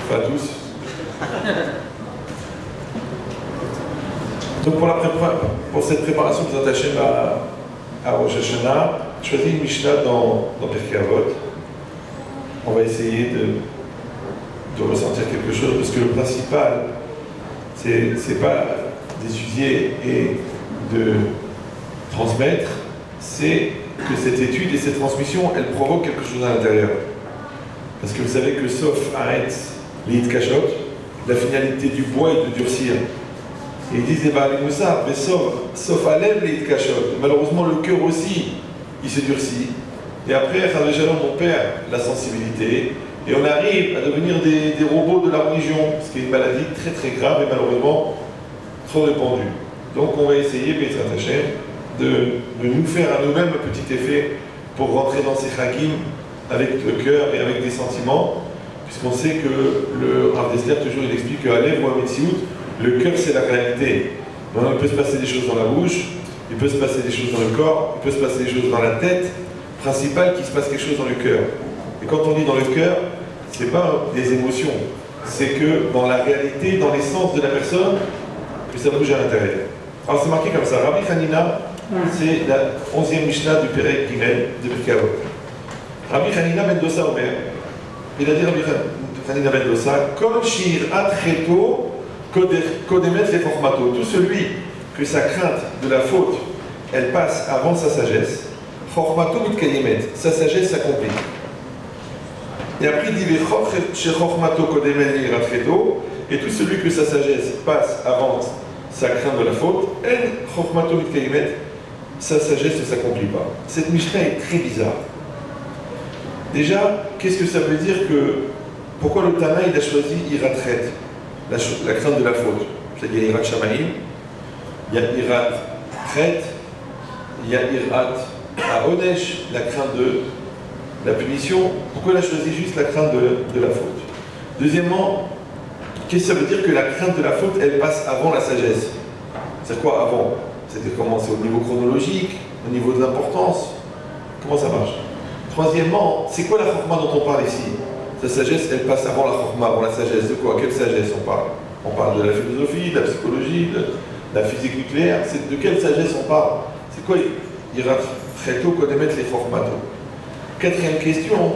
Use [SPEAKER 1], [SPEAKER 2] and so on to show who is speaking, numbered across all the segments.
[SPEAKER 1] Enfin, à tous. Donc pour cette préparation de Hashem à Rosh Hashanah, j'ai choisi une Mishnah dans Pirkei Avot. On va essayer de ressentir quelque chose, parce que le principal, c'est pas d'étudier et de transmettre, c'est que cette étude et cette transmission, elle provoque quelque chose à l'intérieur. Parce que vous savez que sauf arrête l'id kashot, la finalité du bois est de durcir. Et ils disent, mais sauf Alev l'id kashot. Malheureusement, le cœur aussi, il se durcit. Et après, on perd la sensibilité. Et on arrive à devenir des robots de la religion, ce qui est une maladie très très grave et malheureusement trop répandue. Donc on va essayer, Bezrat Hashem, de nous faire à nous-mêmes un petit effet pour rentrer dans ces chagim avec le cœur et avec des sentiments, puisqu'on sait que le Rav Dessler, toujours il explique qu'à l'Ève ou à Metsiout, le cœur c'est la réalité. Donc il peut se passer des choses dans la bouche, il peut se passer des choses dans le corps, il peut se passer des choses dans la tête, principal qu'il se passe quelque chose dans le cœur. Et quand on dit dans le cœur, c'est pas des émotions, c'est que dans la réalité, dans l'essence de la personne, que ça bouge à l'intérieur. Alors c'est marqué comme ça, Rabbi Hanina, c'est la 11e Mishnah du Perek Gimel de Pirkei Avot. Rabbi Hanina ben Dosa Omer, il a dit Rabbi Hanina ben Dosa, Kol shir atcheto kodemet leformato, tout celui que sa crainte de la faute, elle passe avant sa sagesse, chormato mitkayemet, sa sagesse s'accomplit. Et après il dit chormato kodemet leratcheto, et tout celui que sa sagesse passe avant sa crainte de la faute, en chormato mitkayemet, sa sagesse ne s'accomplit pas. Cette Mishnah est très bizarre. Déjà, qu'est-ce que ça veut dire que... Pourquoi le Tana il a choisi Iratret, la crainte de la faute? C'est-à-dire il y a Irat Shamaim, il y a Irat Tret, il y a Irat Haonesh, la crainte de la punition. Pourquoi il a choisi juste la crainte de la faute? Deuxièmement, qu'est-ce que ça veut dire que la crainte de la faute, elle passe avant la sagesse? C'est quoi avant? C'est-à-dire comment c'est au niveau chronologique, au niveau de l'importance? Comment ça marche? Troisièmement, c'est quoi la chokma dont on parle ici? Sa sagesse, elle passe avant la chokma, avant la sagesse. De quoi? Quelle sagesse on parle? On parle de la philosophie, de la psychologie, de la physique nucléaire. De quelle sagesse on parle? C'est quoi? Iratcheto kodemet les chokmato. Quatrième question,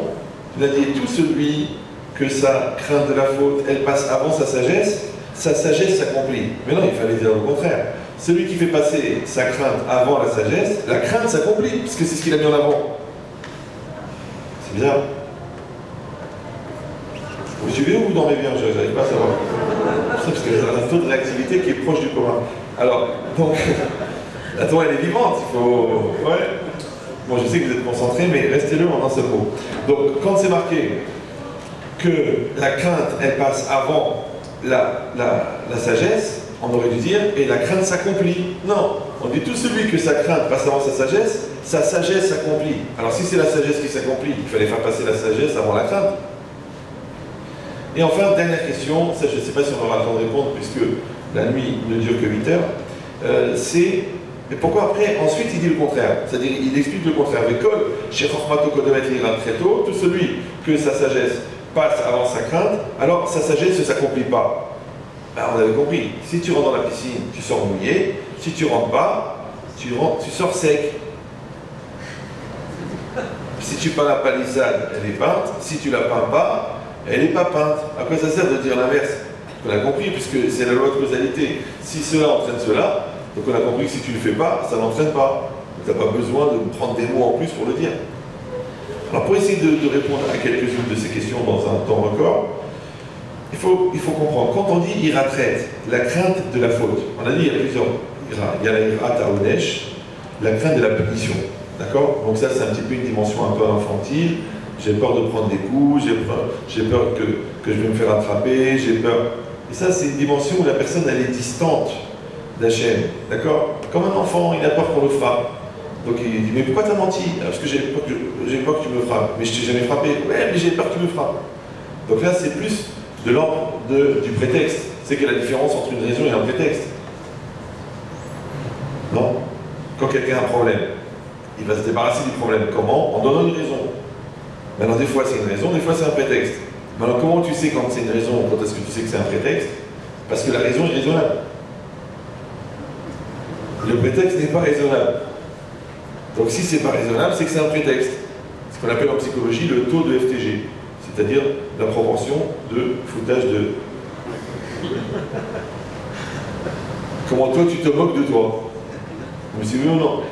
[SPEAKER 1] il a dit tout celui que sa crainte de la faute, elle passe avant sa sagesse s'accomplit. Mais non, il fallait dire le contraire. Celui qui fait passer sa crainte avant la sagesse, la crainte s'accomplit, puisque c'est ce qu'il a mis en avant. C'est bizarre. Vous suivez ou vous dormez bien? Je n'arrive pas à savoir. Parce que c'est un taux de réactivité qui est proche du commun. Alors, donc, la tour elle est vivante, il faut... Ouais. Bon, je sais que vous êtes concentrés, mais restez-le en un seul mot. Donc, quand c'est marqué que la crainte, elle passe avant la sagesse, on aurait dû dire, et la crainte s'accomplit. Non, on dit tout celui que sa crainte passe avant sa sagesse s'accomplit. Alors si c'est la sagesse qui s'accomplit, il fallait faire passer la sagesse avant la crainte. Et enfin, dernière question, ça je ne sais pas si on aura le temps de répondre, puisque la nuit ne dure que 8 heures, c'est, mais pourquoi après, ensuite il dit le contraire, c'est-à-dire il explique le contraire. Vekol, chez Chormato Kodemet Lirat Treto, tout celui que sa sagesse passe avant sa crainte, alors sa sagesse ne s'accomplit pas. Ben, on avait compris, si tu rentres dans la piscine, tu sors mouillé, si tu rentres pas, tu sors sec. Si tu peins la palissade, elle est peinte, si tu la peins pas, elle n'est pas peinte. À quoi ça sert de dire l'inverse? On a compris, puisque c'est la loi de causalité. Si cela entraîne cela, donc on a compris que si tu ne le fais pas, ça n'entraîne pas. Tu n'as pas besoin de prendre des mots en plus pour le dire. Alors pour essayer de répondre à quelques-unes de ces questions dans un temps record, il faut comprendre, quand on dit iratret, la crainte de la faute, on a dit il y a plusieurs ira. Il y a la irat haonesh, la crainte de la punition. D'accord? Donc ça c'est un petit peu une dimension un peu infantile. J'ai peur de prendre des coups, j'ai peur que je vais me faire attraper, j'ai peur. Et ça c'est une dimension où la personne elle est distante d'Hachem. D'accord? Comme un enfant, il a peur qu'on le frappe. Donc il dit mais pourquoi t'as menti? Parce que j'ai peur que tu me frappes. Mais je t'ai jamais frappé. Ouais mais j'ai peur que tu me frappes. Donc là c'est plus de l'ordre du prétexte. C'est qu'il y a la différence entre une raison et un prétexte. Non? Quand quelqu'un a un problème, il va se débarrasser du problème. Comment? En donnant une raison. Maintenant, des fois c'est une raison, des fois c'est un prétexte. Maintenant, comment tu sais quand c'est une raison ou quand est-ce que tu sais que c'est un prétexte? Parce que la raison est raisonnable. Le prétexte n'est pas raisonnable. Donc si c'est pas raisonnable, c'est que c'est un prétexte. Ce qu'on appelle en psychologie le taux de FTG, c'est-à-dire la proportion de foutage de... Comment toi tu te moques de toi? Vous me suivez ou non?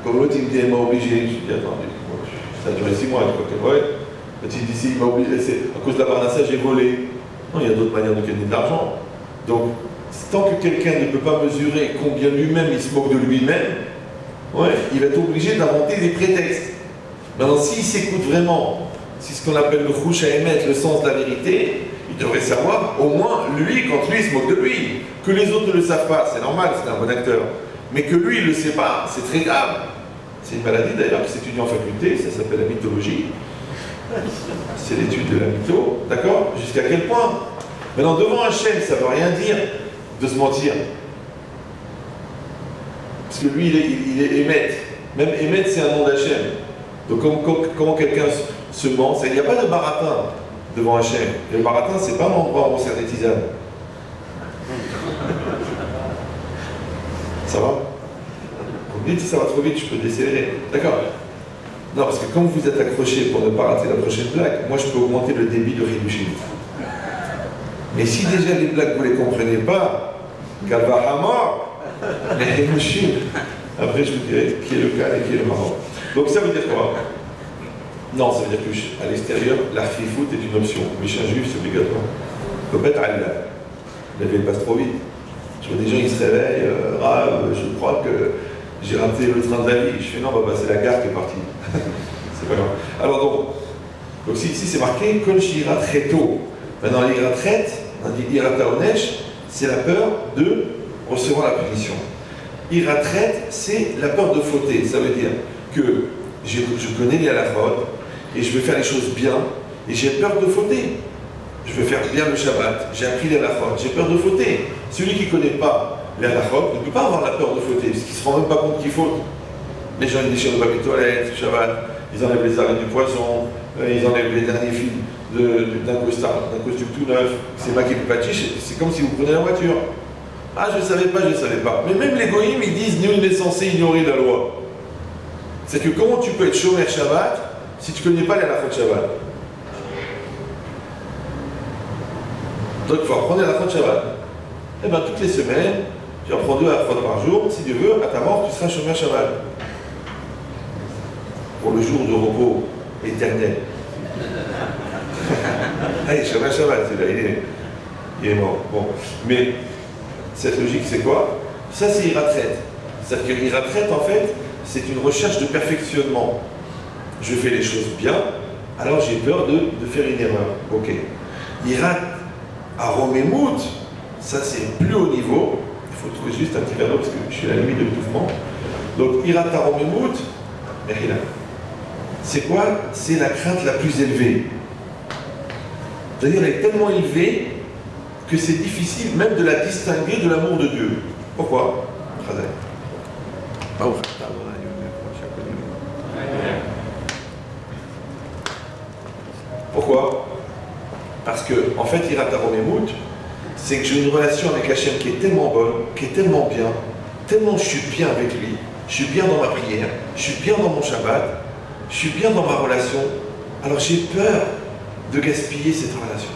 [SPEAKER 1] Comme l'autre il me dit il m'a obligé, je dis attendez, ça a duré 6 mois, je crois que ouais. Tu dis si il m'a obligé, c'est à cause de la barnassa j'ai volé. Non, il y a d'autres manières de gagner de l'argent. Donc tant que quelqu'un ne peut pas mesurer combien lui-même il se moque de lui-même, ouais, il va être obligé d'inventer des prétextes. Maintenant, s'il s'écoute vraiment, si ce qu'on appelle le chouch à émettre, le sens de la vérité, il devrait savoir, au moins, lui, quand lui, il se moque de lui. Que les autres ne le savent pas, c'est normal, c'est un bon acteur. Mais que lui, il ne le sait pas, c'est très grave. C'est une maladie d'ailleurs qui s'étudie en faculté, ça s'appelle la mythologie. C'est l'étude de la mytho, d'accord? Jusqu'à quel point? Maintenant, devant Hachem, ça ne veut rien dire de se mentir. Parce que lui, il est émet. Même émet, c'est un nom d'Hachem. Donc comment quelqu'un se ment? Il n'y a pas de baratin devant Hachem. Et le baratin, c'est pas un endroit où on sert des tisanes. Ça va? Vous me dites si ça va trop vite, je peux décélérer. D'accord? Non, parce que comme vous êtes accroché pour ne pas rater la prochaine blague, moi je peux augmenter le débit de Hidushim. Mais si déjà les blagues vous ne les comprenez pas, Galva Hamor, les Hidushim, après je vous dirai qui est le cas et qui est le Hamor. Donc ça veut dire quoi? Non, ça veut dire qu'à l'extérieur, l'arfifout est une option. Mais chez un juif, c'est obligatoire. Il ne peut pas être Allah. La vie passe trop vite. Je vois des gens qui se réveillent, je crois que j'ai raté le train de la vie. Je fais non, bah, c'est la gare qui est partie. C'est pas grave. Alors donc ici c'est marqué Kol Shirat Reto. Maintenant l'iratret, on dit irata onesh, c'est la peur de recevoir la punition. Iratret, c'est la peur de fauter. Ça veut dire que je connais les halachot et je veux faire les choses bien et j'ai peur de fauter. Je veux faire bien le Shabbat, j'ai appris les halachot, j'ai peur de fauter. Celui qui ne connaît pas les halachot ne peut pas avoir la peur de fauter parce qu'il ne se rend même pas compte qu'il faute. Les gens ils déchirent le papier toilette, le Shabbat, ils enlèvent les arrêts du poisson, ils enlèvent les derniers fils d'un costume tout neuf. C'est ma qui me pâtiche, c'est comme si vous prenez la voiture. Ah, je ne savais pas, je ne savais pas. Mais même les goïms, ils disent nul n'est censé ignorer la loi. C'est que comment tu peux être chômeur Shabbat si tu ne connais pas les halachot de Shabbat? Donc il faut apprendre les halachot de Shabbat. Eh bien, toutes les semaines, tu apprends 2 halachot par jour. Si Dieu veut, à ta mort, tu seras chômeur Shabbat. Pour le jour de repos éternel. Allez, chômeur Shabbat, celui-là, il est mort. Bon. Mais cette logique, c'est quoi? Ça, c'est iratret. C'est-à-dire que l'iratret, en fait, c'est une recherche de perfectionnement. Je fais les choses bien, alors j'ai peur de faire une erreur. Ok. Irat aromemut, ça c'est plus haut niveau. Il faut trouver juste un petit verre d'eau parce que je suis à la limite de l'étouffement. Donc irat aromemut, c'est quoi? C'est la crainte la plus élevée. C'est-à-dire elle est tellement élevée que c'est difficile même de la distinguer de l'amour de Dieu. Pourquoi? Pourquoi? Parce que, en fait, Irat Aromemut, c'est que j'ai une relation avec Hachem qui est tellement bonne, qui est tellement bien, tellement je suis bien avec lui, je suis bien dans ma prière, je suis bien dans mon Shabbat, je suis bien dans ma relation, alors j'ai peur de gaspiller cette relation.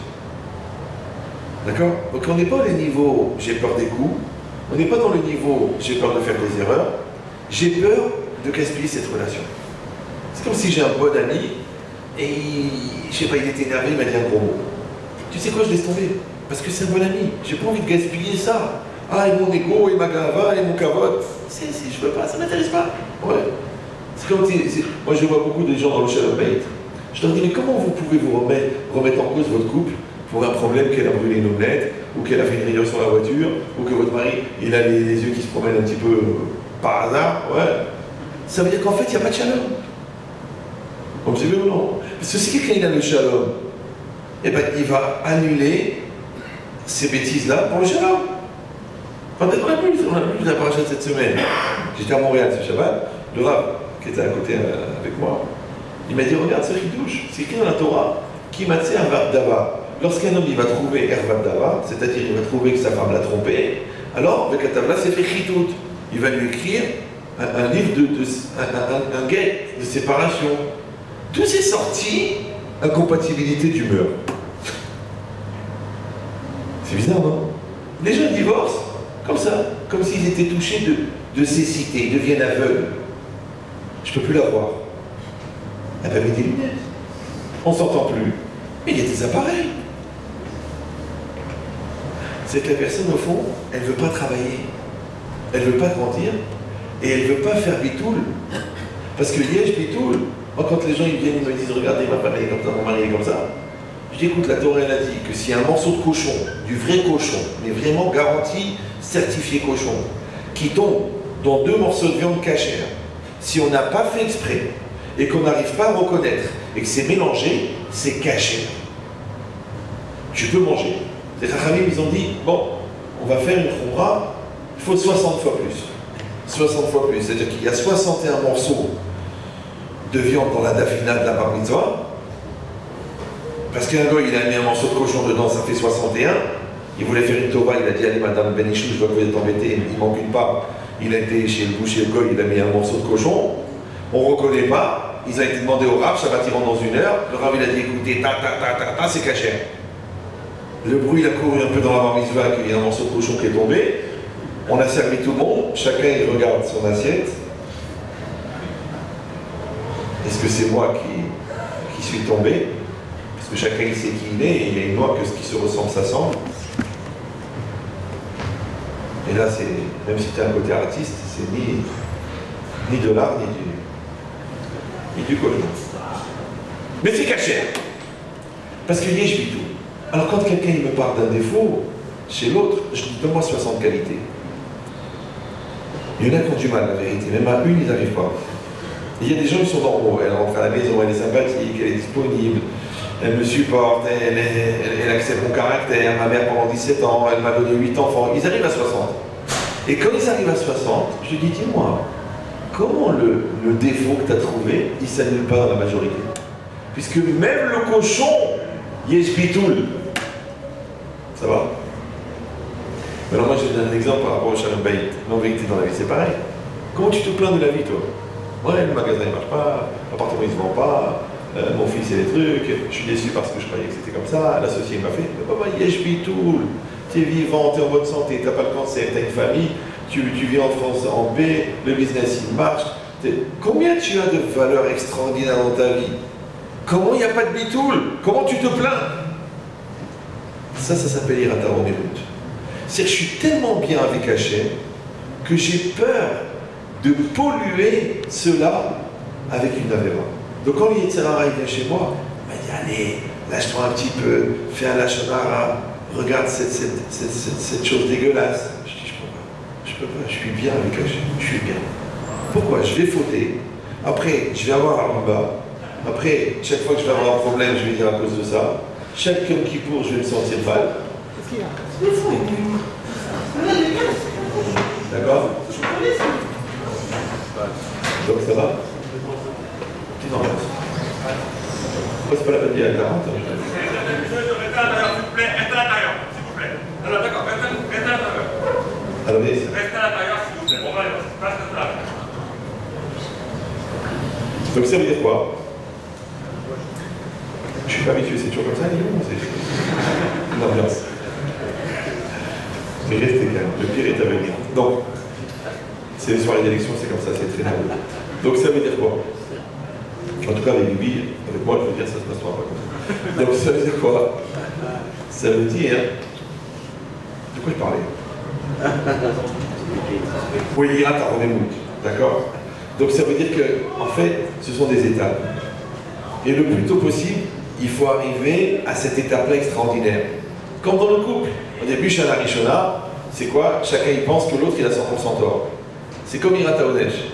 [SPEAKER 1] D'accord? Donc on n'est pas au niveau j'ai peur des coups, on n'est pas dans le niveau j'ai peur de faire des erreurs, j'ai peur de gaspiller cette relation. C'est comme si j'ai un bon ami et je sais pas, il était énervé, il m'a dit un gros mot. Tu sais quoi, je laisse tomber, parce que c'est un bon ami, j'ai pas envie de gaspiller ça. Ah, et mon ego, et ma gava, et mon cavote, je veux pas, ça m'intéresse pas. Ouais. C'est comme si, moi je vois beaucoup de gens dans le Shalom Bayit, je leur dis, mais comment vous pouvez vous remettre en cause votre couple pour un problème qu'elle a brûlé une omelette, ou qu'elle a fait une rayure sur la voiture, ou que votre mari, il a les yeux qui se promènent un petit peu par hasard, ouais. Ça veut dire qu'en fait, il n'y a pas de shalom. Comme tu veux ou non? Parce que si quelqu'un il a le shalom, eh ben, il va annuler ces bêtises-là pour le shalom. On a vu la paracha de cette semaine. J'étais à Montréal ce Shabbat, le Rav, qui était à côté avec moi, il m'a dit, regarde ce chidouche, c'est écrit dans la Torah, Kimatse Ervat Dava. Lorsqu'un homme il va trouver Ervat Dava, c'est-à-dire il va trouver que sa femme l'a trompé, alors avec la tabla c'est fait Chitout. Il va lui écrire un livre un guet de séparation. Tout c'est sorti incompatibilité d'humeur. C'est bizarre, non? Les gens divorcent comme ça, comme s'ils étaient touchés de cécité, ils deviennent aveugles. Je peux plus la voir. Elle va mettre des lunettes. On s'entend plus. Mais il y a des appareils. C'est que la personne, au fond, elle ne veut pas travailler. Elle ne veut pas grandir. Et elle ne veut pas faire bitoul. Parce que Liège bitoul, moi, quand les gens ils viennent, ils me disent, regardez, ma femme elle est comme ça, mon mari est comme ça. Je dis, écoute, la Torah, elle a dit que s'il y a un morceau de cochon, du vrai cochon, mais vraiment garanti, certifié cochon, qui tombe dans 2 morceaux de viande cachère, si on n'a pas fait exprès, et qu'on n'arrive pas à reconnaître, et que c'est mélangé, c'est caché. Tu peux manger. Les Chachamim, ils ont dit, bon, on va faire une khumra, il faut 60 fois plus. 60 fois plus, c'est-à-dire qu'il y a 61 morceaux de viande dans la dafina de la bar mitzvah, parce qu'un gars, il a mis un morceau de cochon dedans, ça fait 61, il voulait faire une tova, il a dit, allez madame Benichou, je vois que vous êtes embêtée, il manque une part. Il a été chez le boucher, le gars, il a mis un morceau de cochon, on ne reconnaît pas, ils ont été demandés au Rav, ça va tirer dans 1 heure, le Rav il a dit, écoutez, c'est caché. Le bruit il a couru un peu dans la bar mitzvah, qu'il y a un morceau de cochon qui est tombé, on a servi tout le monde, chacun il regarde son assiette. Est-ce que c'est moi qui suis tombé? Parce que chacun il sait qui il est, et il y a une loi que ce qui se ressemble s'assemble. Et là, même si tu as un côté artiste, c'est ni de l'art, ni du cochon. Mais c'est caché. Parce que je vis tout. Alors quand quelqu'un il me parle d'un défaut, chez l'autre, je dis, donne-moi 60 qualités. Il y en a qui ont du mal, la vérité. Même à une, ils n'arrivent pas. Il y a des gens qui sont normaux. Elle rentre à la maison, elle est sympathique, elle est disponible, elle me supporte, elle accepte mon caractère. Ma mère, pendant 17 ans, elle m'a donné 8 enfants. Ils arrivent à 60. Et quand ils arrivent à 60, je lui dis, dis-moi, comment le défaut que tu as trouvé, il ne s'annule pas dans la majorité? Puisque même le cochon, Yeshbitoul. Ça va? Alors moi, je te donne un exemple par rapport au Shalom Bayit. Mais en vérité, dans la vie, c'est pareil. Comment tu te plains de la vie, toi? Ouais, le magasin ne marche pas, l'appartement il ne se vend pas, mon fils c'est des trucs, je suis déçu parce que je croyais que c'était comme ça, l'associé m'a fait, mais papa, Yeshbitoul, tu es vivant, tu es en bonne santé, tu n'as pas le cancer, tu as une famille, tu vis en France en paix, le business il marche. Combien tu as de valeurs extraordinaires dans ta vie? Comment il n'y a pas de bitoul? Comment tu te plains? Ça s'appelle Irataron Merout. C'est que je suis tellement bien avec Hachem que j'ai peur de polluer cela avec une avéra. Donc quand le Yetzirara vient chez moi, il m'a dit, allez, lâche-toi un petit peu, fais un lachonara, regarde cette chose dégueulasse. Je dis, je peux pas, je suis bien avec Hachem, je suis bien. Pourquoi? Je vais fauter, après je vais avoir un bas, après chaque fois que je vais avoir un problème, je vais dire à cause de ça, chaque Yom Kippour, je vais me sentir mal. D'accord? Donc ça va? Petite ambiance. Pourquoi c'est pas la peine d'y aller à 40? Restez à l'intérieur, s'il vous plaît. Restez à l'intérieur, s'il vous plaît. Alors d'accord, restez à l'intérieur. Alors restez à l'intérieur, s'il vous plaît. On va aller, restez à l'intérieur. Donc ça veut dire quoi? Je suis pas habitué, c'est toujours comme ça, Lyon, c'est une ambiance. Mais restez calme, le pire est à venir. Donc, c'est les soirées d'élection, c'est comme ça, c'est très nerveux. Donc ça veut dire quoi? En tout cas avec lui, avec moi, je veux dire, ça se passera pas comme ça. Donc ça veut dire quoi? Ça veut dire... De quoi je parlais? Oui, Irat à Renémout, d'accord? Donc ça veut dire que, en fait, ce sont des étapes. Et le plus tôt possible, il faut arriver à cette étape-là extraordinaire. Comme dans le couple. Au début, Shana Rishona, c'est quoi? Chacun il pense que l'autre il a 100% tort. C'est comme Irata Onesh.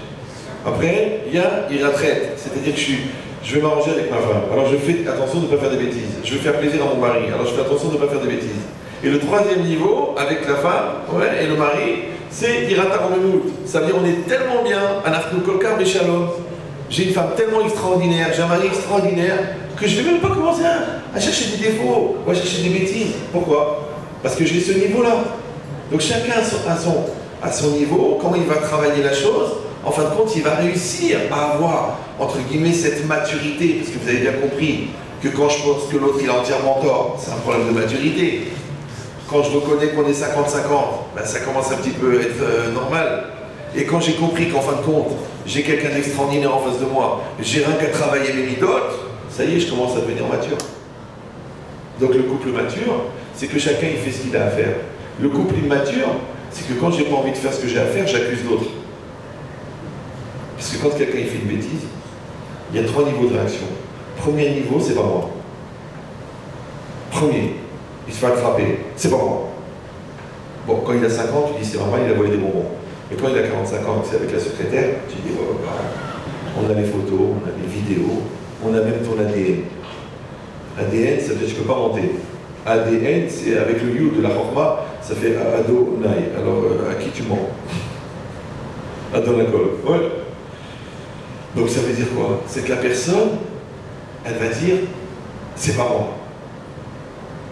[SPEAKER 1] Après, il y a Iratret, c'est-à-dire que je vais m'arranger avec ma femme. Alors je fais attention de ne pas faire des bêtises. Je veux faire plaisir à mon mari. Alors je fais attention de ne pas faire des bêtises. Et le troisième niveau, avec la femme et le mari, c'est Irata Onemout. Ça veut dire on est tellement bien, Anachnu Kolkar Beshalom. J'ai une femme tellement extraordinaire, j'ai un mari extraordinaire, que je ne vais même pas commencer à chercher des défauts ou à chercher des bêtises. Pourquoi? Parce que j'ai ce niveau-là. Donc chacun à son niveau, comment il va travailler la chose, en fin de compte, il va réussir à avoir, entre guillemets, cette maturité, parce que vous avez bien compris que quand je pense que l'autre il a entièrement tort, c'est un problème de maturité. Quand je reconnais qu'on est 50-50, ben, ça commence un petit peu à être normal. Et quand j'ai compris qu'en fin de compte, j'ai quelqu'un d'extraordinaire en face de moi, j'ai rien qu'à travailler mes midotes, ça y est, je commence à devenir mature. Donc le couple mature, c'est que chacun il fait ce qu'il a à faire. Le couple immature, c'est que quand j'ai pas envie de faire ce que j'ai à faire, j'accuse l'autre. Parce que quand quelqu'un il fait une bêtise, il y a 3 niveaux de réaction. Premier niveau, c'est pas moi. Premier, il se fait attraper, c'est pas moi. Bon, quand il a 50, tu dis c'est normal, il a volé des bonbons. Mais quand il a 45 ans, c'est avec la secrétaire, tu dis oh, bah, on a les photos, on a les vidéos, on a même ton ADN. ADN, ça veut dire que je ne peux pas monter. ADN, c'est avec le you de la Chorma, ça fait Adonai. Alors, à qui tu mens? Adonakol. Ouais. Donc ça veut dire quoi? C'est que la personne, elle va dire, c'est pas moi.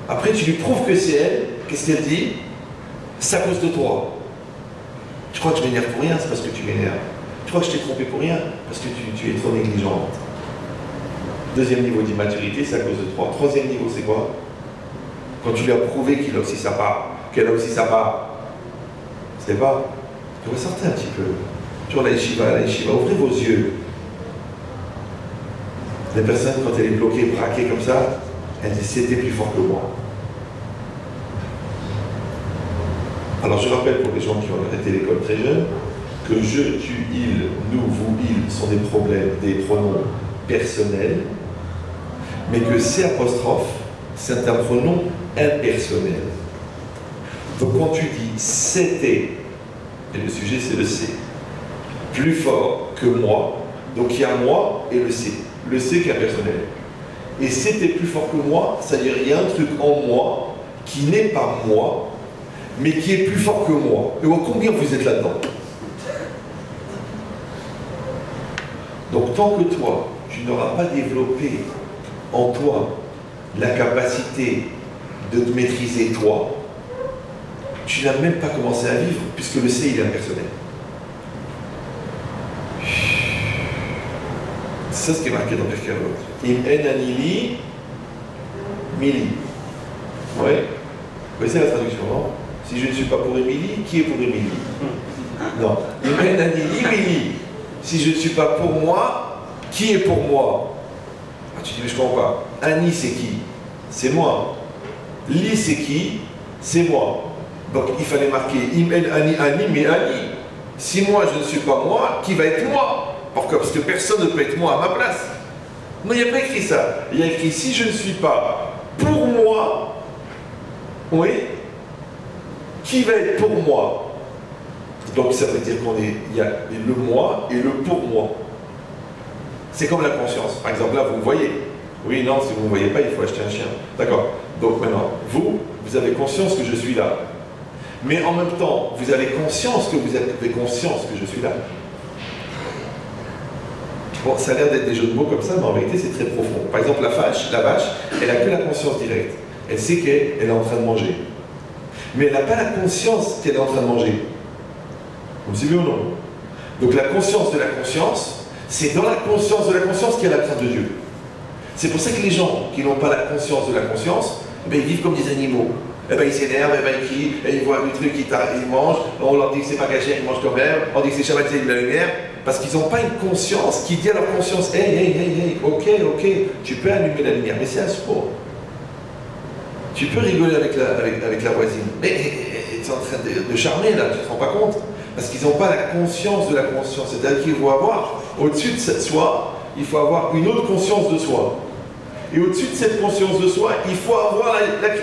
[SPEAKER 1] Après, tu lui prouves que c'est elle, qu'est-ce qu'elle dit? C'est à cause de toi. Tu crois que je m'énerve pour rien, c'est parce que tu m'énerves. Tu crois que je t'ai trompé pour rien, parce que tu es trop négligente. Deuxième niveau d'immaturité, c'est à cause de toi. Troisième niveau, c'est quoi? Quand tu lui as prouvé qu'il a aussi sa part, qu'elle a aussi sa part. C'est pas? Tu ressortez un petit peu. Tu vois la yeshiva, ouvrez vos yeux. La personne, quand elle est bloquée, braquée comme ça, elle dit c'était plus fort que moi. Alors je rappelle pour les gens qui ont arrêté l'école très jeunes, que je, tu, il, nous, vous, il sont des problèmes, des pronoms personnels, mais que C apostrophe, c'est un pronom impersonnel. Donc quand tu dis c'était, et le sujet c'est le C, plus fort que moi, donc il y a moi et le C qui est impersonnel. Et c'était plus fort que moi, c'est-à-dire il y a un truc en moi qui n'est pas moi, mais qui est plus fort que moi. Et combien vous êtes là-dedans? Donc tant que toi, tu n'auras pas développé en toi la capacité de te maîtriser toi, tu n'as même pas commencé à vivre, puisque le C, il est impersonnel. C'est ça ce qui est marqué dans Pirkei Avot. Im en anili mili. Ouais. Vous connaissez la traduction, non? Si je ne suis pas pour Émilie, qui est pour Émilie? Non. Im en anili mili. Si je ne suis pas pour moi, qui est pour moi? Ah, tu dis, mais je ne comprends pas. Ani, c'est qui? C'est moi. Li, c'est qui? C'est moi. Donc il fallait marquer Im en ani, ani, mais ani. Si moi je ne suis pas moi, qui va être moi? Pourquoi? Parce que personne ne peut être moi à ma place. Non, il n'y a pas écrit ça. Il y a écrit si je ne suis pas pour moi, oui, qui va être pour moi? Donc ça veut dire il y a le moi et le pour moi. C'est comme la conscience. Par exemple, là, vous me voyez. Oui, non, si vous ne me voyez pas, il faut acheter un chien. D'accord. Donc maintenant, vous avez conscience que je suis là. Mais en même temps, vous avez conscience que vous avez conscience que je suis là. Bon, ça a l'air d'être des jeux de mots comme ça, mais en réalité, c'est très profond. Par exemple, la vache, elle n'a que la conscience directe. Elle sait qu'elle est en train de manger. Mais elle n'a pas la conscience qu'elle est en train de manger. Vous me suivez ou non? Donc la conscience de la conscience, c'est dans la conscience de la conscience qu'il y a la crainte de Dieu. C'est pour ça que les gens qui n'ont pas la conscience de la conscience, ils vivent comme des animaux. Ils s'énervent, ils crient, ils voient le truc, ils mangent, on leur dit que c'est pas caché, ils mangent quand même, on dit que c'est Shabbat, c'est de la lumière, parce qu'ils n'ont pas une conscience qui dit à leur conscience, hey, ok, tu peux allumer la lumière, mais c'est un sport. Tu peux rigoler avec la voisine, mais tu es en train de charmer là, tu ne te rends pas compte? Parce qu'ils n'ont pas la conscience de la conscience, c'est-à-dire qu'il faut avoir, au-dessus de soi, il faut avoir une autre conscience de soi. Et au-dessus de cette conscience de soi, il faut avoir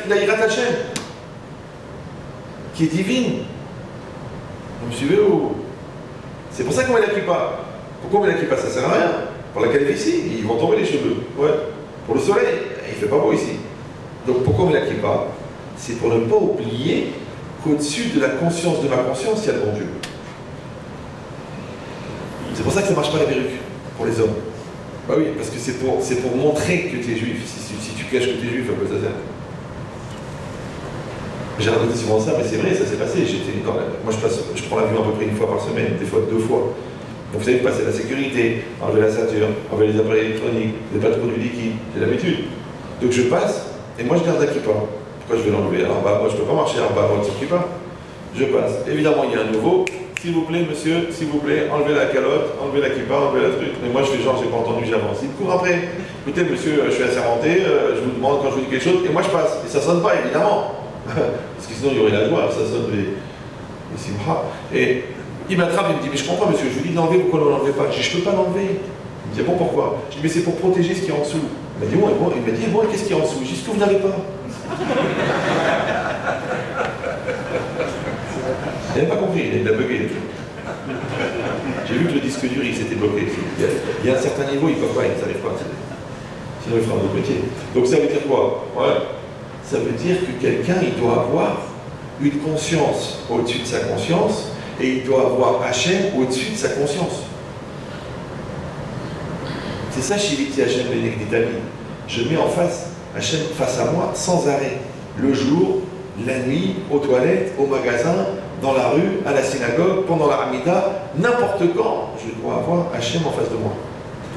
[SPEAKER 1] la Yirat Hashem, qui est divine. Vous me suivez ou? C'est pour ça qu'on met la kippa. Pourquoi on met la kippa? Ça sert à rien. Pour la calvitie, ils vont tomber les cheveux. Ouais. Pour le soleil, il ne fait pas beau ici. Donc pourquoi on met la kippa? C'est pour ne pas oublier qu'au-dessus de la conscience de ma conscience, il y a le bon Dieu. C'est pour ça que ça ne marche pas la perruque, pour les hommes. Bah oui, parce que c'est pour montrer que tu es juif. Si tu caches que tu es juif, à quoi ça sert? J'ai raconté souvent ça, mais c'est vrai, ça s'est passé. Moi, je prends l'avion à peu près une fois par semaine, des fois 2 fois. Donc vous savez, passer la sécurité, enlever la ceinture, enlever les appareils électroniques, les patrouilles du liquide, j'ai l'habitude. Donc je passe, et moi je garde la kippa. Pourquoi je vais l'enlever? Alors bah, moi je ne peux pas marcher en bas sans kippa. Je passe. Évidemment, il y a un nouveau. S'il vous plaît, monsieur, s'il vous plaît, enlevez la calotte, enlevez la kippa, enlevez la truc. Mais moi je fais genre, j'ai pas entendu, j'avance. Il me court après. Écoutez, monsieur, je suis assermenté, je vous demande quand je vous dis quelque chose, et moi je passe. Et ça sonne pas, évidemment. Parce que sinon il y aurait la joie, ça sonne les simha. Et il m'attrape, il me dit, mais je comprends monsieur, je vous dis d'enlever, pourquoi ne l'enlevez pas? Je dis, je peux pas l'enlever. Il me dit, bon, pourquoi? Je dis, mais c'est pour protéger ce qui est en dessous. Il m'a dit, bon, il m'a dit, bon, qu'est-ce qu'il y a en dessous? Je dis, ce que vous n'avez pas. Il n'avait pas compris, il a bugué. J'ai vu que le disque dur, il s'était bloqué. Il y a un certain niveau, il ne peut pas, il ne s'arrive pas. Sinon, il fera un autre métier. Donc ça veut dire quoi? Ouais. Ça veut dire que quelqu'un, il doit avoir une conscience au-dessus de sa conscience, et il doit avoir Hachem au-dessus de sa conscience. C'est ça, Shiviti Hachem Benek d'Italie. Je mets en face Hachem face à moi sans arrêt. Le jour, la nuit, aux toilettes, au magasin, dans la rue, à la synagogue, pendant la Hamida, n'importe quand, je dois avoir Hachem en face de moi.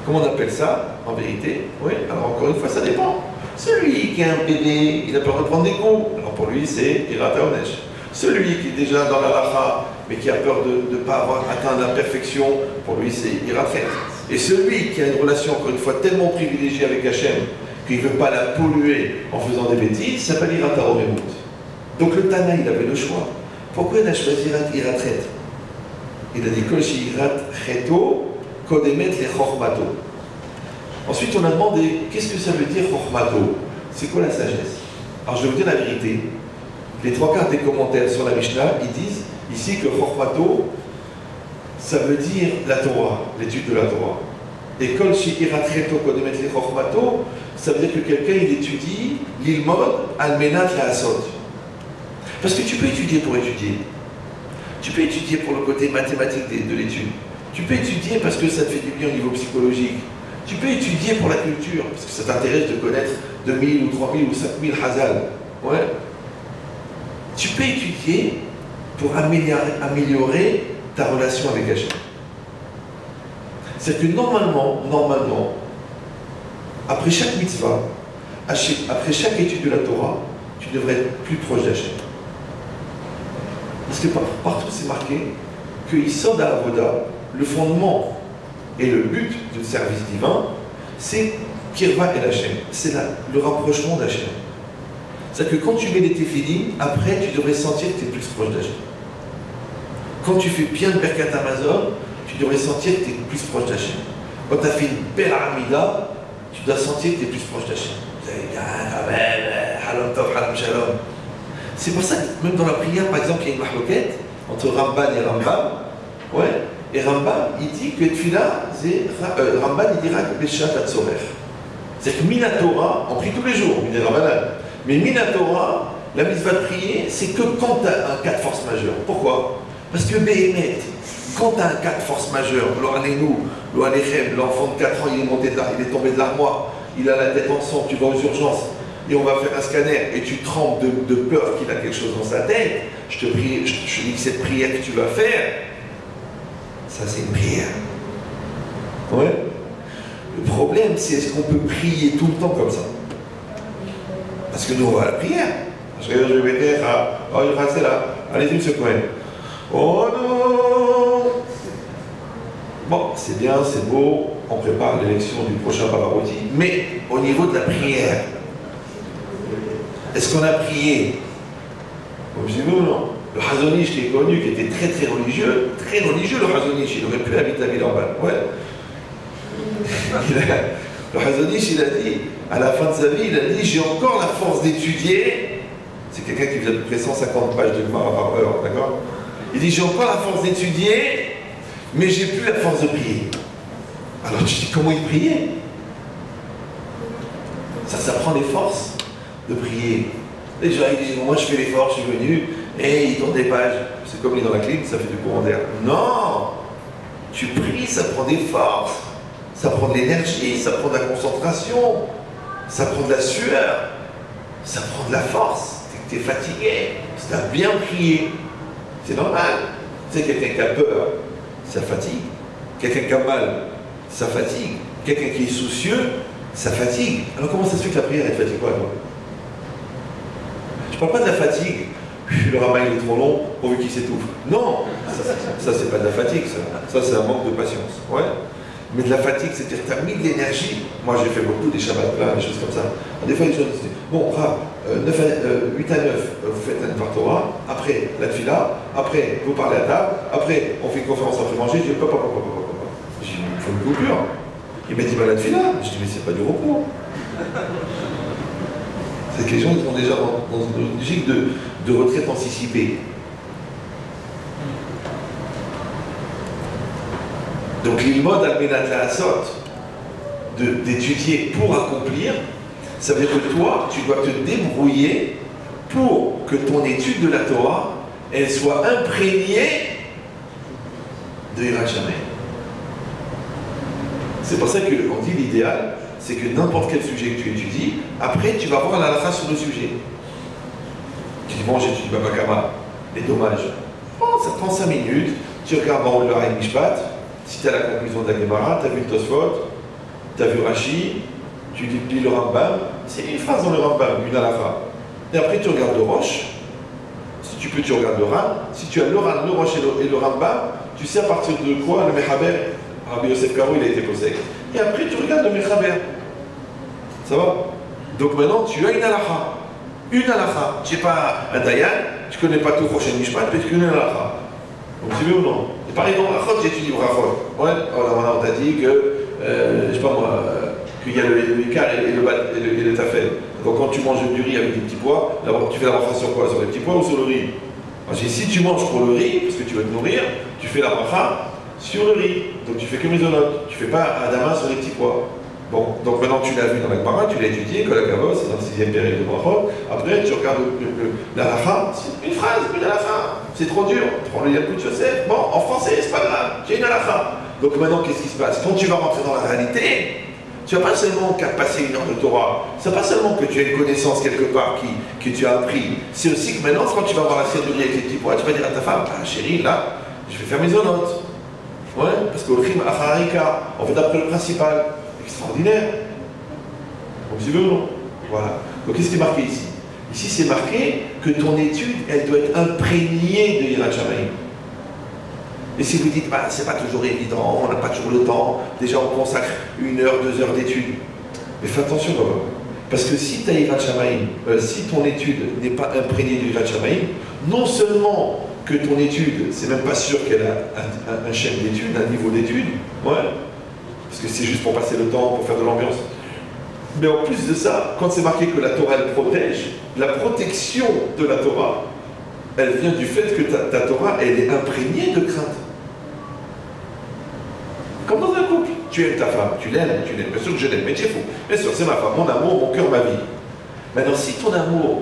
[SPEAKER 1] Comment on appelle ça, en vérité? Oui, alors encore une fois, ça dépend. Celui qui a un bébé, il a peur de prendre des coups. Alors pour lui, c'est Irata Onesh. Celui qui est déjà dans la lacha, mais qui a peur de ne pas avoir atteint la perfection, pour lui, c'est Irafet. Et celui qui a une relation, encore une fois, tellement privilégiée avec Hachem, qu'il ne veut pas la polluer en faisant des bêtises, ça s'appelle Irata Oremut. Donc le Tana, il avait le choix. Pourquoi il a choisi Iratret? Il a dit Kol Irat Cheto, Kodemet le Chochmato. Ensuite, on a demandé qu'est-ce que ça veut dire Chochmato? C'est quoi la sagesse? Alors, je vais vous dire la vérité. Les 3/4 des commentaires sur la Mishnah, ils disent ici que Chochmato, ça veut dire la Torah, l'étude de la Torah. Et Kol Irat Cheto, Kodemet le Chochmato, ça veut dire que quelqu'un, il étudie l'ilmod almenat la asot. Parce que tu peux étudier pour étudier. Tu peux étudier pour le côté mathématique de l'étude. Tu peux étudier parce que ça te fait du bien au niveau psychologique. Tu peux étudier pour la culture, parce que ça t'intéresse de connaître 2000 ou 3000 ou 5000 Hazal. Ouais. Tu peux étudier pour améliorer ta relation avec Hachem. C'est que normalement, après chaque mitzvah, après chaque étude de la Torah, tu devrais être plus proche d'Hachem. Parce que partout c'est marqué que Yisod HaAvoda, le fondement et le but du service divin, c'est Kirva El Hachem, c'est le rapprochement d'Hachem. C'est-à-dire que quand tu mets les téphilim, après tu devrais sentir que tu es plus proche d'Hachem. Quand tu fais bien le Birkat Hamazon, tu devrais sentir que tu es plus proche d'Hachem. Quand tu as fait une belle Hamida, tu dois sentir que tu es plus proche d'Hachem. Vous avez dit, ah, quand même, Halom Tov, Halom Shalom. C'est pour ça que même dans la prière, par exemple, il y a une mahloquette entre Ramban et Rambam. Ouais. Et Rambam, il dit que Tfila, Ramban, il dira que Beshat Hatzorer. C'est-à-dire que Minatora, on prie tous les jours, mais Minatora, la mitzvah de prier, c'est que quand tu as un cas de force majeure. Pourquoi? Parce que Béhémet, quand tu as un cas de force majeure, l'enfant de 4 ans, il est tombé de l'armoire, il a la tête en sang, tu vas aux urgences, et on va faire un scanner, et tu trembles de peur qu'il a quelque chose dans sa tête, je te dis que cette prière que tu vas faire, ça c'est une prière. Ouais. Le problème, c'est est-ce qu'on peut prier tout le temps comme ça? Parce que nous, on va à la prière. Je vais dire, oh, il reste là, allez-y, monsieur Cohen. Oh non! Bon, c'est bien, c'est beau, on prépare l'élection du prochain Pavarotti, mais au niveau de la prière, est-ce qu'on a prié? Comme je dis non. Le Hazonish qui est connu, qui était très religieux, le Hazonish, il aurait pu habiter à Villeurbanne. Ouais. Le Hazonish, il a dit, à la fin de sa vie, il a dit, j'ai encore la force d'étudier. C'est quelqu'un qui faisait à peu près 150 pages de Gemara par heure, d'accord? Il dit, j'ai encore la force d'étudier, mais j'ai plus la force de prier. Alors tu dis, comment il priait? Ça prend les forces de prier. Les gens ils disent, moi je fais l'effort, je suis venu, et ils tournent des pages. C'est comme il est dans la clim, ça fait du courant d'air. Non! Tu pries, ça prend des forces. ça prend de l'énergie, ça prend de la concentration, ça prend de la sueur, ça prend de la force. Tu es fatigué, si tu as bien prié, c'est normal. Tu sais, quelqu'un qui a peur, ça fatigue. Quelqu'un qui a mal, ça fatigue. Quelqu'un qui est soucieux, ça fatigue. Alors comment ça se fait que la prière, elle fatigue pas, toi? Je parle pas de la fatigue. Le rabbin il est trop long pourvu qu'il s'étouffe. Non, ça c'est pas de la fatigue, ça c'est un manque de patience. Ouais. Mais de la fatigue, c'est-à-dire que tu as mis de l'énergie. Moi j'ai fait beaucoup des shabbats plats, des choses comme ça. Des fois les gens disent, bon, Rav, 8 à 9, vous faites un Dvar Torah, après la tefila, après vous parlez à table, après on fait une conférence après manger, je dis, papa. J'ai dit, il faut une coupure. Il m'a dit, bah la tefila. Je dis, mais c'est pas du repos. C'est que les gens sont déjà dans une logique de retraite anticipée. Donc l'ilmod al-menat la'asot, d'étudier pour accomplir, ça veut dire que toi, tu dois te débrouiller pour que ton étude de la Torah, elle soit imprégnée de Yirat Shamayim. C'est pour ça qu'on dit l'idéal, c'est que n'importe quel sujet que tu étudies, après tu vas voir la halakha sur le sujet. Tu dis, bon, j'étudie Baba Kama, les dommages. Oh, ça prend 5 minutes, tu regardes en haut le Harim Mishpat, si tu as la conclusion de la Gemara, tu as vu le Tosfot, tu as vu Rashi, tu lis le Rambam, c'est une phrase dans le Rambam, une halakha. Et après tu regardes le Rosh, si tu peux tu regardes le Ran, si tu as le Ran, le Rosh et le Rambam, tu sais à partir de quoi le Mechaber, Rabbi Yosef Karo il a été posé. Et après tu regardes le Mechaber. Ça va? Donc maintenant tu as une halakha. Une halakha. Tu n'es pas un Dayan, tu ne connais pas tout Rosh Mishpat, mais tu connais une halakha. Donc c'est bien ou non? Et pareil dans Brachot, j'étudie Brachot. Ouais, alors on t'a dit que, je sais pas moi, qu'il y a le Ikar et le Tafel. Donc quand tu manges du riz avec des petits pois, tu fais la bracha sur quoi? Sur les petits pois ou sur le riz? Moi j'ai dit, si tu manges pour le riz, parce que tu veux te nourrir, tu fais la bracha sur le riz. Donc tu fais que Mizonot. Tu fais pas Adama sur les petits pois. Bon, donc maintenant tu l'as vu dans la Gemara, tu l'as étudié, que la Kavos, c'est dans le 6e période de Brachot. Après tu regardes la halakha, c'est une phrase, une halakha. C'est trop dur. Prends le Yalkut Yosef. Bon, en français, c'est pas grave, j'ai une halakha. Donc maintenant, qu'est-ce qui se passe? Quand tu vas rentrer dans la réalité, tu n'as pas seulement qu'à passer une heure de Torah, c'est pas seulement que tu as une connaissance quelque part que tu as appris, c'est aussi que maintenant, quand tu vas voir la cérémonie avec les petits pois, tu vas dire à ta femme, ah chérie, là, je vais faire mes zonotes. Ouais, parce que le khim acharika, on fait d'après le principal. Extraordinaire. Donc tu veux ou non? Voilà. Donc qu'est-ce qui est marqué ici? Ici, c'est marqué que ton étude, elle doit être imprégnée de Yirat Shamayim. Et si vous dites, bah, c'est pas toujours évident, on n'a pas toujours le temps, déjà on consacre 1 heure, 2 heures d'étude. Mais fais attention quand même. Parce que si tu as Yirat Shamayim, si ton étude n'est pas imprégnée de Yirat Shamayim, non seulement que ton étude, c'est même pas sûr qu'elle a un chef d'étude, un niveau d'étude, ouais, parce que c'est juste pour passer le temps, pour faire de l'ambiance. Mais en plus de ça, quand c'est marqué que la Torah elle protège, la protection de la Torah, elle vient du fait que ta Torah, elle est imprégnée de crainte. Comme dans un couple, tu aimes ta femme, tu l'aimes, bien sûr que je l'aime, mais c'est faux. Bien sûr, c'est ma femme, mon amour, mon cœur, ma vie. Maintenant, si ton amour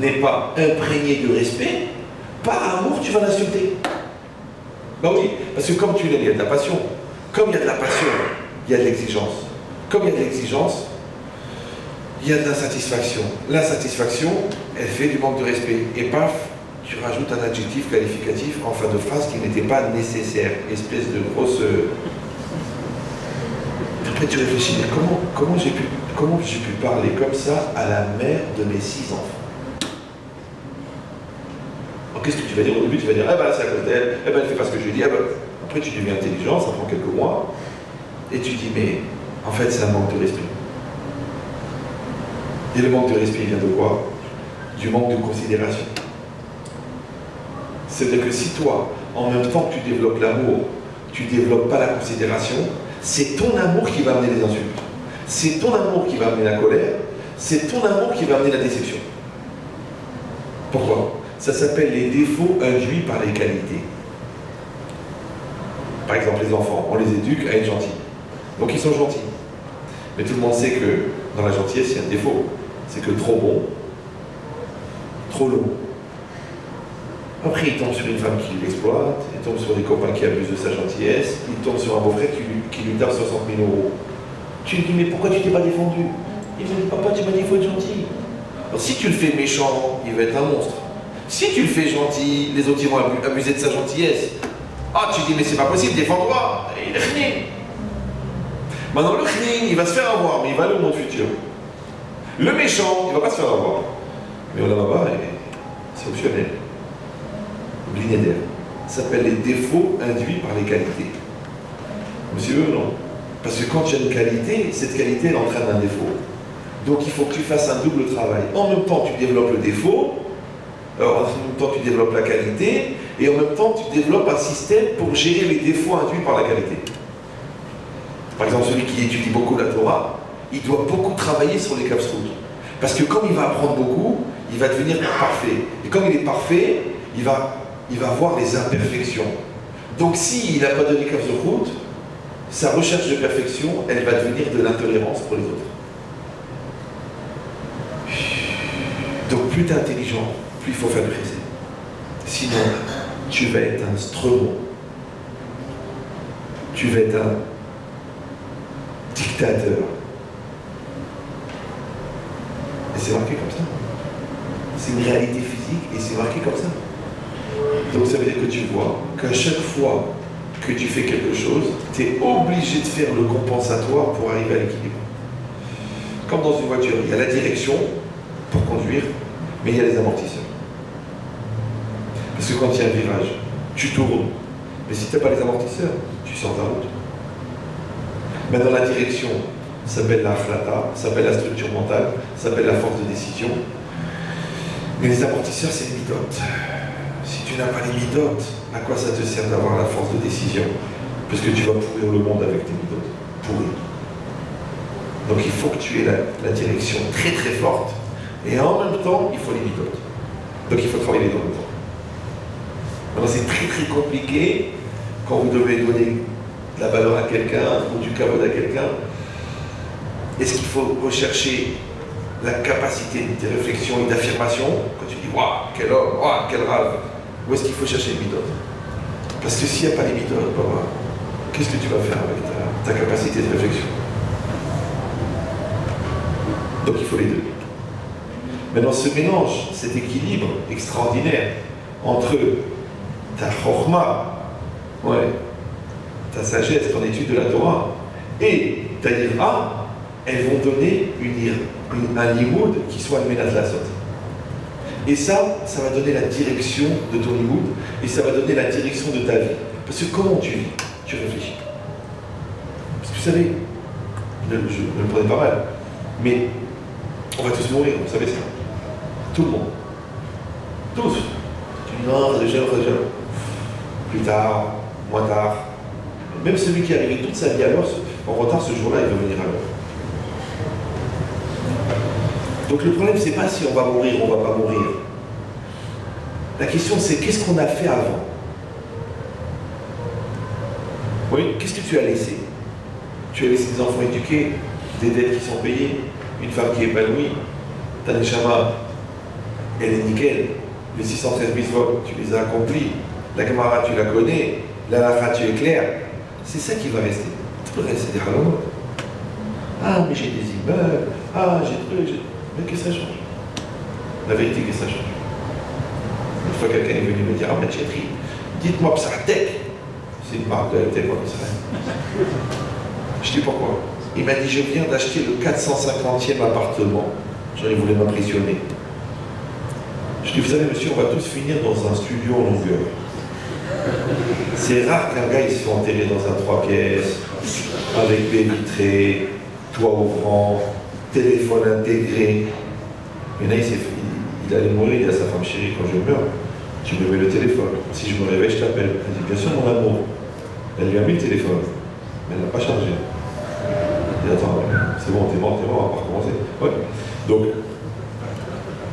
[SPEAKER 1] n'est pas imprégné de respect, par amour, tu vas l'insulter. Ben oui, parce que comme tu l'aimes, il y a de la passion. Comme il y a de la passion, il y a de l'exigence. Comme il y a de l'exigence, il y a de l'insatisfaction. L'insatisfaction, elle fait du manque de respect. Et paf, tu rajoutes un adjectif qualificatif en fin de phrase qui n'était pas nécessaire. Espèce de grosse... Après tu réfléchis, mais comment j'ai pu parler comme ça à la mère de mes 6 enfants? Alors qu'est-ce que tu vas dire au début? Tu vas dire, eh ben c'est à cause d'elle, eh ben elle fait pas ce que je lui dis, eh ben... Après tu deviens intelligent, ça prend quelques mois, et tu dis, mais en fait c'est un manque de respect. Et le manque de respect vient de quoi? Du manque de considération. C'est-à-dire que si toi, en même temps que tu développes l'amour, tu ne développes pas la considération, c'est ton amour qui va amener les insultes. C'est ton amour qui va amener la colère, c'est ton amour qui va amener la déception. Pourquoi? Ça s'appelle les défauts induits par les qualités. Par exemple, les enfants, on les éduque à être gentils. Donc ils sont gentils. Mais tout le monde sait que dans la gentillesse, il y a un défaut. C'est que trop bon, trop long. Après, il tombe sur une femme qui l'exploite, il tombe sur des copains qui abusent de sa gentillesse, il tombe sur un beau-frère qui lui tape 60 000 euros. Tu lui dis, mais pourquoi tu t'es pas défendu? Il me dit, papa, tu m'as dit, il faut être gentil. Alors si tu le fais méchant, il va être un monstre. Si tu le fais gentil, les autres ils vont abuser de sa gentillesse. Ah, tu dis, mais c'est pas possible, défends-toi. Et il est khnin. Maintenant, le khnin, il va se faire avoir, mais il va aller au monde futur. Le méchant, il va pas se faire avoir. Mais au là-bas, c'est optionnel. Blinéder. Ça s'appelle les défauts induits par les qualités. Monsieur, non. Parce que quand tu as une qualité, cette qualité elle entraîne un défaut. Donc il faut que tu fasses un double travail. En même temps, tu développes le défaut, alors, en même temps, tu développes la qualité, et en même temps, tu développes un système pour gérer les défauts induits par la qualité. Par exemple, celui qui étudie beaucoup la Torah, il doit beaucoup travailler sur les kapsroutes. Parce que comme il va apprendre beaucoup, il va devenir parfait. Et comme il est parfait, il va voir les imperfections. Donc s'il n'a pas donné kapsroute, sa recherche de perfection, elle va devenir de l'intolérance pour les autres. Donc plus tu es intelligent, plus il faut faire presser. Sinon, tu vas être un stromon. Tu vas être un dictateur. Et c'est marqué comme ça. C'est une réalité physique et c'est marqué comme ça. Donc ça veut dire que tu vois qu'à chaque fois que tu fais quelque chose, tu es obligé de faire le compensatoire pour arriver à l'équilibre. Comme dans une voiture, il y a la direction pour conduire, mais il y a les amortisseurs. Parce que quand il y a un virage, tu tournes. Mais si tu n'as pas les amortisseurs, tu sors de la route. Maintenant, la direction s'appelle la akhlata, s'appelle la structure mentale, s'appelle la force de décision. Mais les amortisseurs, c'est les midotes. Si tu n'as pas les midotes, à quoi ça te sert d'avoir la force de décision? Parce que tu vas pourrir le monde avec tes midotes. Pourrir. Donc il faut que tu aies la direction très très forte. Et en même temps, il faut les midotes. Donc il faut travailler les deux en même temps. Maintenant, c'est très très compliqué quand vous devez donner de la valeur à quelqu'un ou du kavod à quelqu'un. Est-ce qu'il faut rechercher la capacité de réflexion et d'affirmation quand tu dis waouh, quel homme, waouh, quel rave? Ou est-ce qu'il faut chercher les midotes? Parce que s'il n'y a pas les midotes, qu'est-ce que tu vas faire avec ta capacité de réflexion? Donc il faut les deux. Maintenant, ce mélange, cet équilibre extraordinaire entre ta chorma, ta sagesse, ton étude de la Torah, et ta yira, elles vont donner un limoud qui soit le ménage de la sorte. Et ça va donner la direction de ton limoud, et ça va donner la direction de ta vie. Parce que comment tu vis? Tu réfléchis. Parce que vous savez, je le prenais pas mal, mais on va tous mourir, vous savez ça. Tout le monde. Tous. Tu dis non, rejette. Plus tard, moins tard. Même celui qui est arrivé toute sa vie à l'heure, en retard ce jour-là, il va venir à l'heure. Donc le problème, c'est pas si on va mourir ou on va pas mourir. La question, c'est qu'est-ce qu'on a fait avant? Oui, qu'est-ce que tu as laissé? Tu as laissé des enfants éduqués, des dettes qui sont payées, une femme qui est épanouie, ta neshama, elle est nickel, les 613 mitzvot, tu les as accomplis, la Gemara, tu la connais, la Lacha, tu es clair, c'est ça qui va rester. Tout le reste, c'est des halomot. Ah, mais j'ai des immeubles, ah, mais qu'est-ce que ça change? La vérité, qu'est-ce que ça change? Une fois, quelqu'un est venu me dire, ah, mais Chétri, dites-moi Psartek. C'est une marque de téléphone d'Israël. Je dis pourquoi? Il m'a dit, je viens d'acheter le 450e appartement. J'aurais voulu m'impressionner. Je dis, vous savez, monsieur, on va tous finir dans un studio en longueur. C'est rare qu'un gars il se fait enterrer dans un 3 pièces, avec baie vitrée, toit ouvrant, téléphone intégré. Il y en a, il allait mourir, il dit à sa femme chérie, quand je meurs, tu me mets le téléphone. Si je me réveille, je t'appelle. Elle dit, bien sûr, mon amour. Elle lui a mis le téléphone, mais elle n'a pas chargé. Il dit, attends, c'est bon, t'es mort, on va pas recommencer. Ouais. Donc,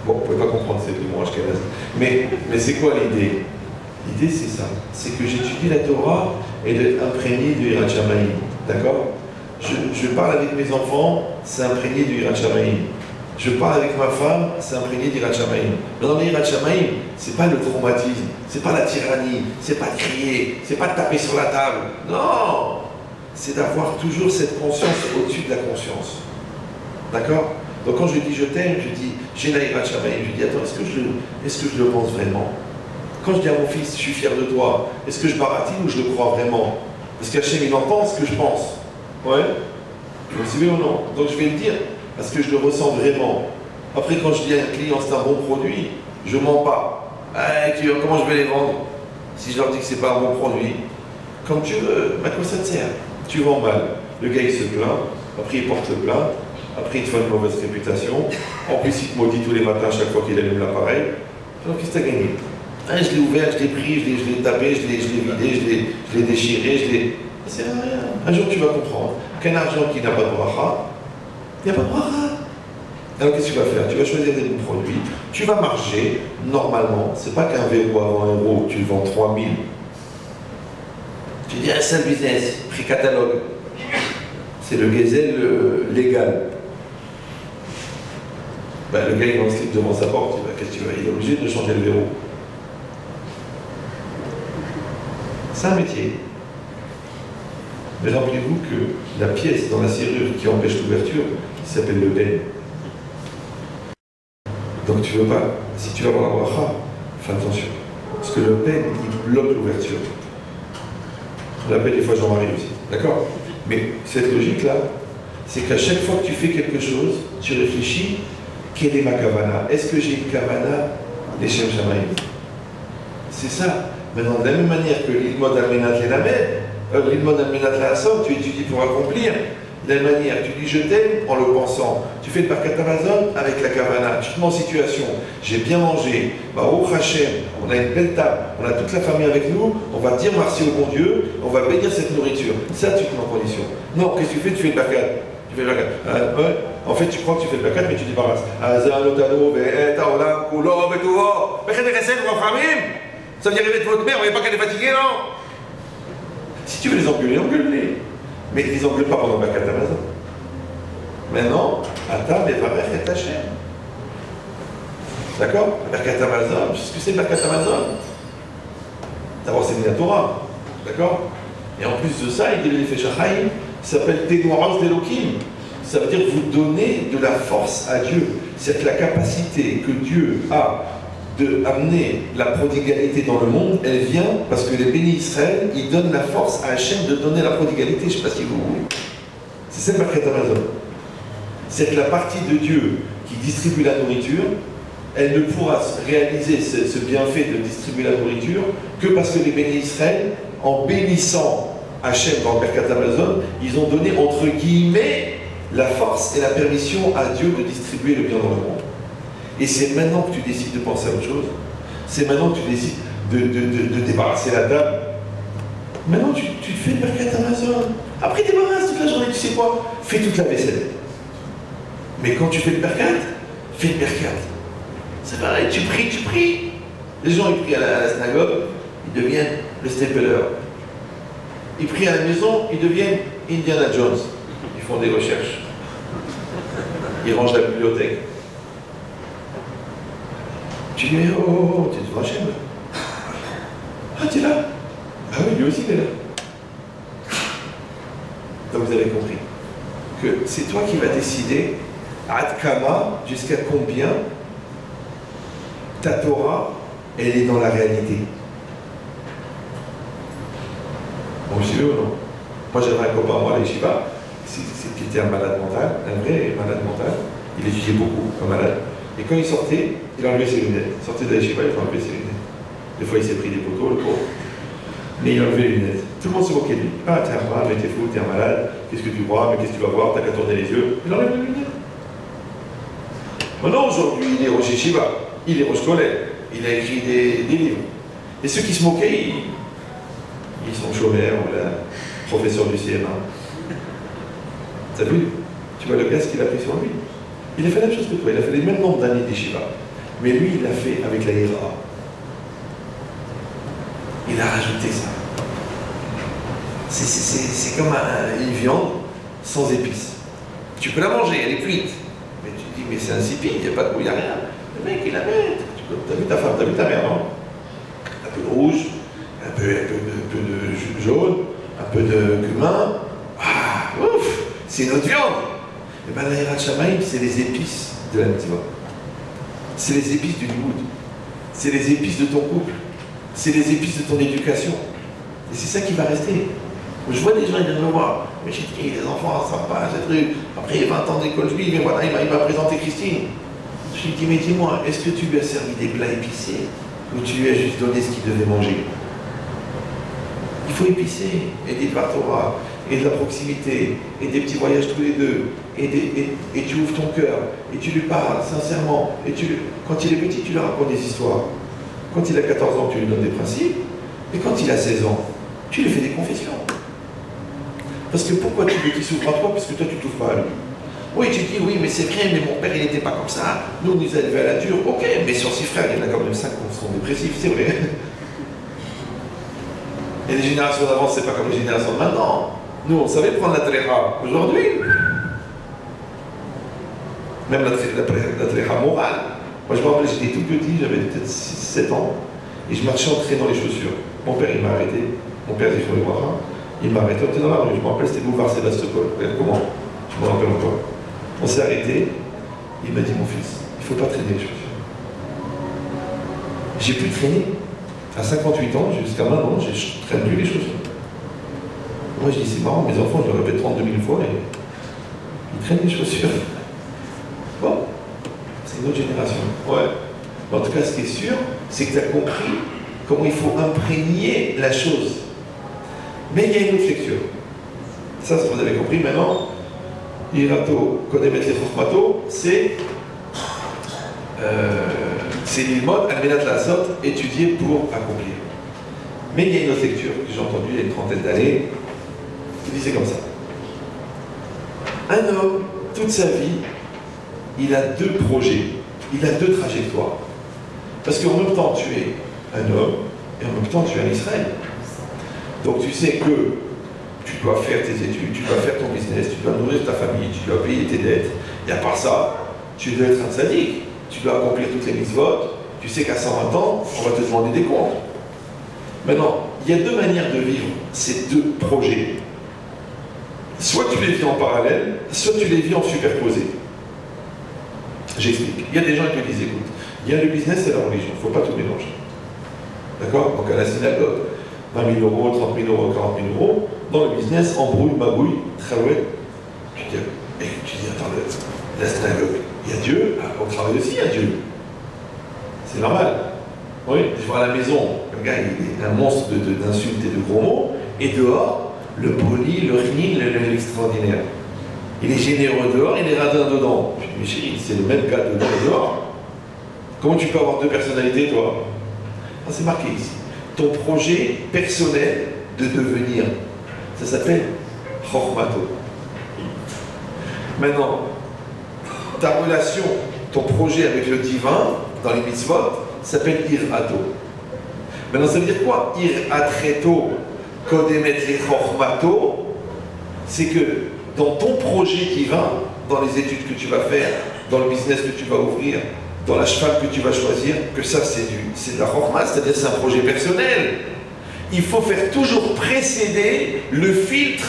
[SPEAKER 1] bon, vous ne pouvez pas comprendre, c'est du mot ashkenaz. Mais c'est quoi l'idée? L'idée, c'est ça. C'est que j'étudie la Torah et d'être imprégné du Yirat Shamayim. D'accord? Je parle avec mes enfants, c'est imprégné du Yirat Shamayim. Je parle avec ma femme, c'est imprégné du Yirat Shamayim. Mais dans le Yirat Shamayim, c'est pas le traumatisme, c'est pas la tyrannie, c'est pas de crier, c'est pas de taper sur la table. Non! c'est d'avoir toujours cette conscience au-dessus de la conscience. D'accord? Donc quand je dis je t'aime, je dis j'ai naïra Shamaïm, je dis attends, est-ce que je le pense vraiment? Quand je dis à mon fils, je suis fier de toi, est-ce que je baratine ou je le crois vraiment? Parce qu'Hachem, il entend ce que je pense. Ouais? Je me suis dit ou non? Donc je vais le dire, parce que je le ressens vraiment. Après, quand je dis à un client, c'est un bon produit, je mens pas. Comment je vais les vendre si je leur dis que c'est pas un bon produit? Comme tu veux, à quoi ça te sert? Tu vends mal. Le gars, il se plaint, après il porte plainte, après il te fait une mauvaise réputation, en plus il te maudit tous les matins chaque fois qu'il allume l'appareil. Donc qu'est-ce que tu as gagné? Je l'ai ouvert, je l'ai pris, je l'ai tapé, je l'ai vidé, je l'ai déchiré, ça sert à rien. Un jour tu vas comprendre qu'un argent qui n'a pas de bracha, il n'y a pas de bracha. Alors qu'est-ce que tu vas faire? Tu vas choisir des bons produits, tu vas marcher, normalement, c'est pas qu'un verrou avant un euro, tu le vends 3000. Tu dis un seul business, prix catalogue. C'est le gazelle légal. Ben, le gars il vend le slip devant sa porte, qu'est-ce que tu vas? Il est obligé de changer le verrou. C'est un métier. Mais rappelez-vous que la pièce dans la serrure qui empêche l'ouverture s'appelle le ben. Donc tu veux pas, si tu vas avoir la bracha, fais attention. Parce que le ben, il bloque l'ouverture. On l'appelle des fois Jean-Marie aussi. D'accord? Mais cette logique-là, c'est qu'à chaque fois que tu fais quelque chose, tu réfléchis, quelle est ma kavana? Est-ce que j'ai une kavana les Shem Shamaïm? C'est ça. Maintenant, de la même manière que l'ilmod al-menat l'elamed, l'ilmod al-menat l'assom, tu étudies pour accomplir. De la même manière, tu dis je t'aime en le pensant. Tu fais le Birkat Hamazon avec la kavana. Tu te mets en situation. J'ai bien mangé. Baruch Hashem. On a une belle table. On a toute la famille avec nous. On va dire merci au bon Dieu. On va bénir cette nourriture. Ça, tu te mets en condition. Non, qu'est-ce que tu fais? Tu fais le Birkat. Tu fais le Birkat. Ouais. En fait, tu crois que tu fais le Birkat, mais tu débarrasses. Ça veut dire rêver de votre mère. On ne voyez pas qu'elle est fatiguée, non? Si tu veux les engueuler, engueule-les. Mais ils n'engueulent pas pendant le Birkat Hamazon. Maintenant, Ata Mevarech et Hachem. D'accord? Le Birkat Hamazon, tu sais ce que c'est le Birkat Hamazon? D'abord, c'est la Torah. D'accord? Et en plus de ça, il dit le Nefesh HaChaim, ça s'appelle Tenoros d'Elohim. Ça veut dire vous donner de la force à Dieu. C'est la capacité que Dieu a d'amener la prodigalité dans le monde, elle vient parce que les bénis Israël, ils donnent la force à Hachem de donner la prodigalité, je ne sais pas si vous voulez. C'est ça le Birkat Hamazon. C'est que la partie de Dieu qui distribue la nourriture, elle ne pourra réaliser ce bienfait de distribuer la nourriture que parce que les bénis Israël, en bénissant Hachem dans le Birkat Hamazon, ils ont donné entre guillemets la force et la permission à Dieu de distribuer le bien dans le monde. Et c'est maintenant que tu décides de penser à autre chose. C'est maintenant que tu décides de débarrasser la table. Maintenant, tu fais le Birkat Hamazon. Après, débarrasse toute la journée, tu sais quoi? Fais toute la vaisselle. Mais quand tu fais le Birkat, fais le Birkat. C'est pareil, tu pries. Les gens, ils prient à la synagogue, ils deviennent le stapler. Ils prient à la maison, ils deviennent Indiana Jones. Ils font des recherches. Ils rangent la bibliothèque. Tu dis, oh, tu es devant Hachem. Ah, tu es là? Ah oui, lui aussi, il est là. Donc vous avez compris que c'est toi qui vas décider ad kama, jusqu'à combien ta Torah, elle est dans la réalité. Bon, je sais ou non? Moi, j'avais un copain, moi, à l'Yeshiva, qui était un malade mental, un vrai malade mental. Il étudiait beaucoup, un malade. Et quand il sortait, il enlevait ses lunettes. Il sortait de la Yeshiva, il enlevait ses lunettes. Des fois, il s'est pris des poteaux, le pauvre. Mais il enlevait les lunettes. Tout le monde se moquait de lui. Ah, t'es un malade, mais t'es fou, t'es un malade. Qu'est-ce que tu vois? Mais qu'est-ce que tu vas voir? T'as qu'à tourner les yeux. Il enlève les lunettes. Maintenant, aujourd'hui, il est Rosh Yeshiva. Il est Rosh Kollel. Il a écrit des livres. Et ceux qui se moquaient, ils sont chômeurs ou là, professeurs du CM1. T'as vu? Tu vois le gars, ce qu'il a pris sur lui. Il a fait la même chose que toi, il a fait les mêmes nombres d'années d'Yeshiva. Mais lui, il l'a fait avec la Hira. Il a rajouté ça. C'est comme une viande sans épices. Tu peux la manger, elle est cuite. Mais tu te dis, mais c'est insipide, il n'y a pas de goût, il n'y a rien. Le mec, il la met. T'as vu ta femme, t'as vu ta mère, non? Un peu de rouge, un peu de jaune, un peu de cumin, c'est notre viande. Et bien la Hirat Shamaim, c'est les épices de la mitzvah. C'est les épices du limoud. C'est les épices de ton couple. C'est les épices de ton éducation. Et c'est ça qui va rester. Je vois des gens, ils viennent me voir. Mais j'ai dit, les enfants, sympa, ce truc. Après 20 ans d'école juive, et voilà, il m'a présenté Christine. Je lui ai dit, mais dis-moi, est-ce que tu lui as servi des plats épicés ou tu lui as juste donné ce qu'il devait manger? Il faut épicer, et des Torah, et de la proximité, et des petits voyages tous les deux, et tu ouvres ton cœur, et tu lui parles sincèrement, et quand il est petit, tu lui racontes des histoires. Quand il a 14 ans, tu lui donnes des principes, et quand il a 16 ans, tu lui fais des confessions. Parce que pourquoi tu veux qu'il s'ouvre à toi? Parce que toi, tu t'ouvres pas à lui. Oui, tu dis, oui, mais c'est vrai, mais mon père, il n'était pas comme ça. Nous, on nous a élevés à la dure. Ok, mais sur 6 frères, il y en a quand même 5 qui sont dépressifs, c'est vrai. Et les générations d'avant, c'est pas comme les générations de maintenant. Nous, on savait prendre la tréha. Aujourd'hui, même la tréha morale. Moi, je me rappelle, j'étais tout petit, j'avais peut-être 6-7 ans, et je marchais en traînant les chaussures. Mon père, il m'a arrêté. Mon père, il m'a arrêté, on était dans la rue. Je me rappelle, c'était boulevard Sébastopol. Regarde comment. Je me rappelle encore. On s'est arrêté. Il m'a dit, mon fils, il ne faut pas traîner les chaussures. J'ai pu traîner. À 58 ans, jusqu'à maintenant, je ne traîne plus les chaussures. Moi, je dis, c'est marrant, mes enfants, je le répète 32 000 fois, et ils traînent les chaussures. Bon, c'est une autre génération. Ouais. Mais en tout cas, ce qui est sûr, c'est que tu as compris comment il faut imprégner la chose. Mais il y a une autre lecture. Ça, vous avez compris maintenant. Irato, Kodemet Lechokmato, c'est l'ilmod, Almenat Lasot, étudier pour accomplir. Mais il y a une autre lecture que j'ai entendue il y a une trentaine d'années, qui disait comme ça. Un homme, toute sa vie, il a 2 projets, il a 2 trajectoires. Parce qu'en même temps, tu es un homme, et en même temps, tu es un Israël. Donc tu sais que tu dois faire tes études, tu dois faire ton business, tu dois nourrir ta famille, tu dois payer tes dettes. Et à part ça, tu dois être un sadique. Tu dois accomplir toutes les mitzvot. Tu sais qu'à 120 ans, on va te demander des comptes. Maintenant, il y a 2 manières de vivre ces 2 projets. Soit tu les vis en parallèle, soit tu les vis en superposé. J'explique. Il y a des gens qui me disent, écoute, il y a le business et la religion, il ne faut pas tout mélanger. D'accord? Donc à la synagogue, 20 000 euros, 30 000 euros, 40 000 euros, dans le business, embrouille, magouille, travail. Tu dis, attends, la synagogue, il y a Dieu, au travail aussi, il y a Dieu. C'est normal. Oui, je vois à la maison, le gars, il est un monstre d'insultes et de gros mots, et dehors, le poli, le rinin, l'extraordinaire. Il est généreux dehors, il est radin dedans. Je dis, mais chérie, c'est le même gars dedans et dehors. Comment tu peux avoir 2 personnalités, toi? Ah, c'est marqué ici. Ton projet personnel de devenir, ça s'appelle Chokhmato. Maintenant, ta relation, ton projet avec le divin, dans les mitzvot, s'appelle Irato. Maintenant, ça veut dire quoi? Iratreto, Kodemet Chokhmato, c'est que dans ton projet divin, dans les études que tu vas faire, dans le business que tu vas ouvrir, dans la cheval que tu vas choisir, que ça c'est de la chokhma, c'est-à-dire c'est un projet personnel. Il faut faire toujours précéder le filtre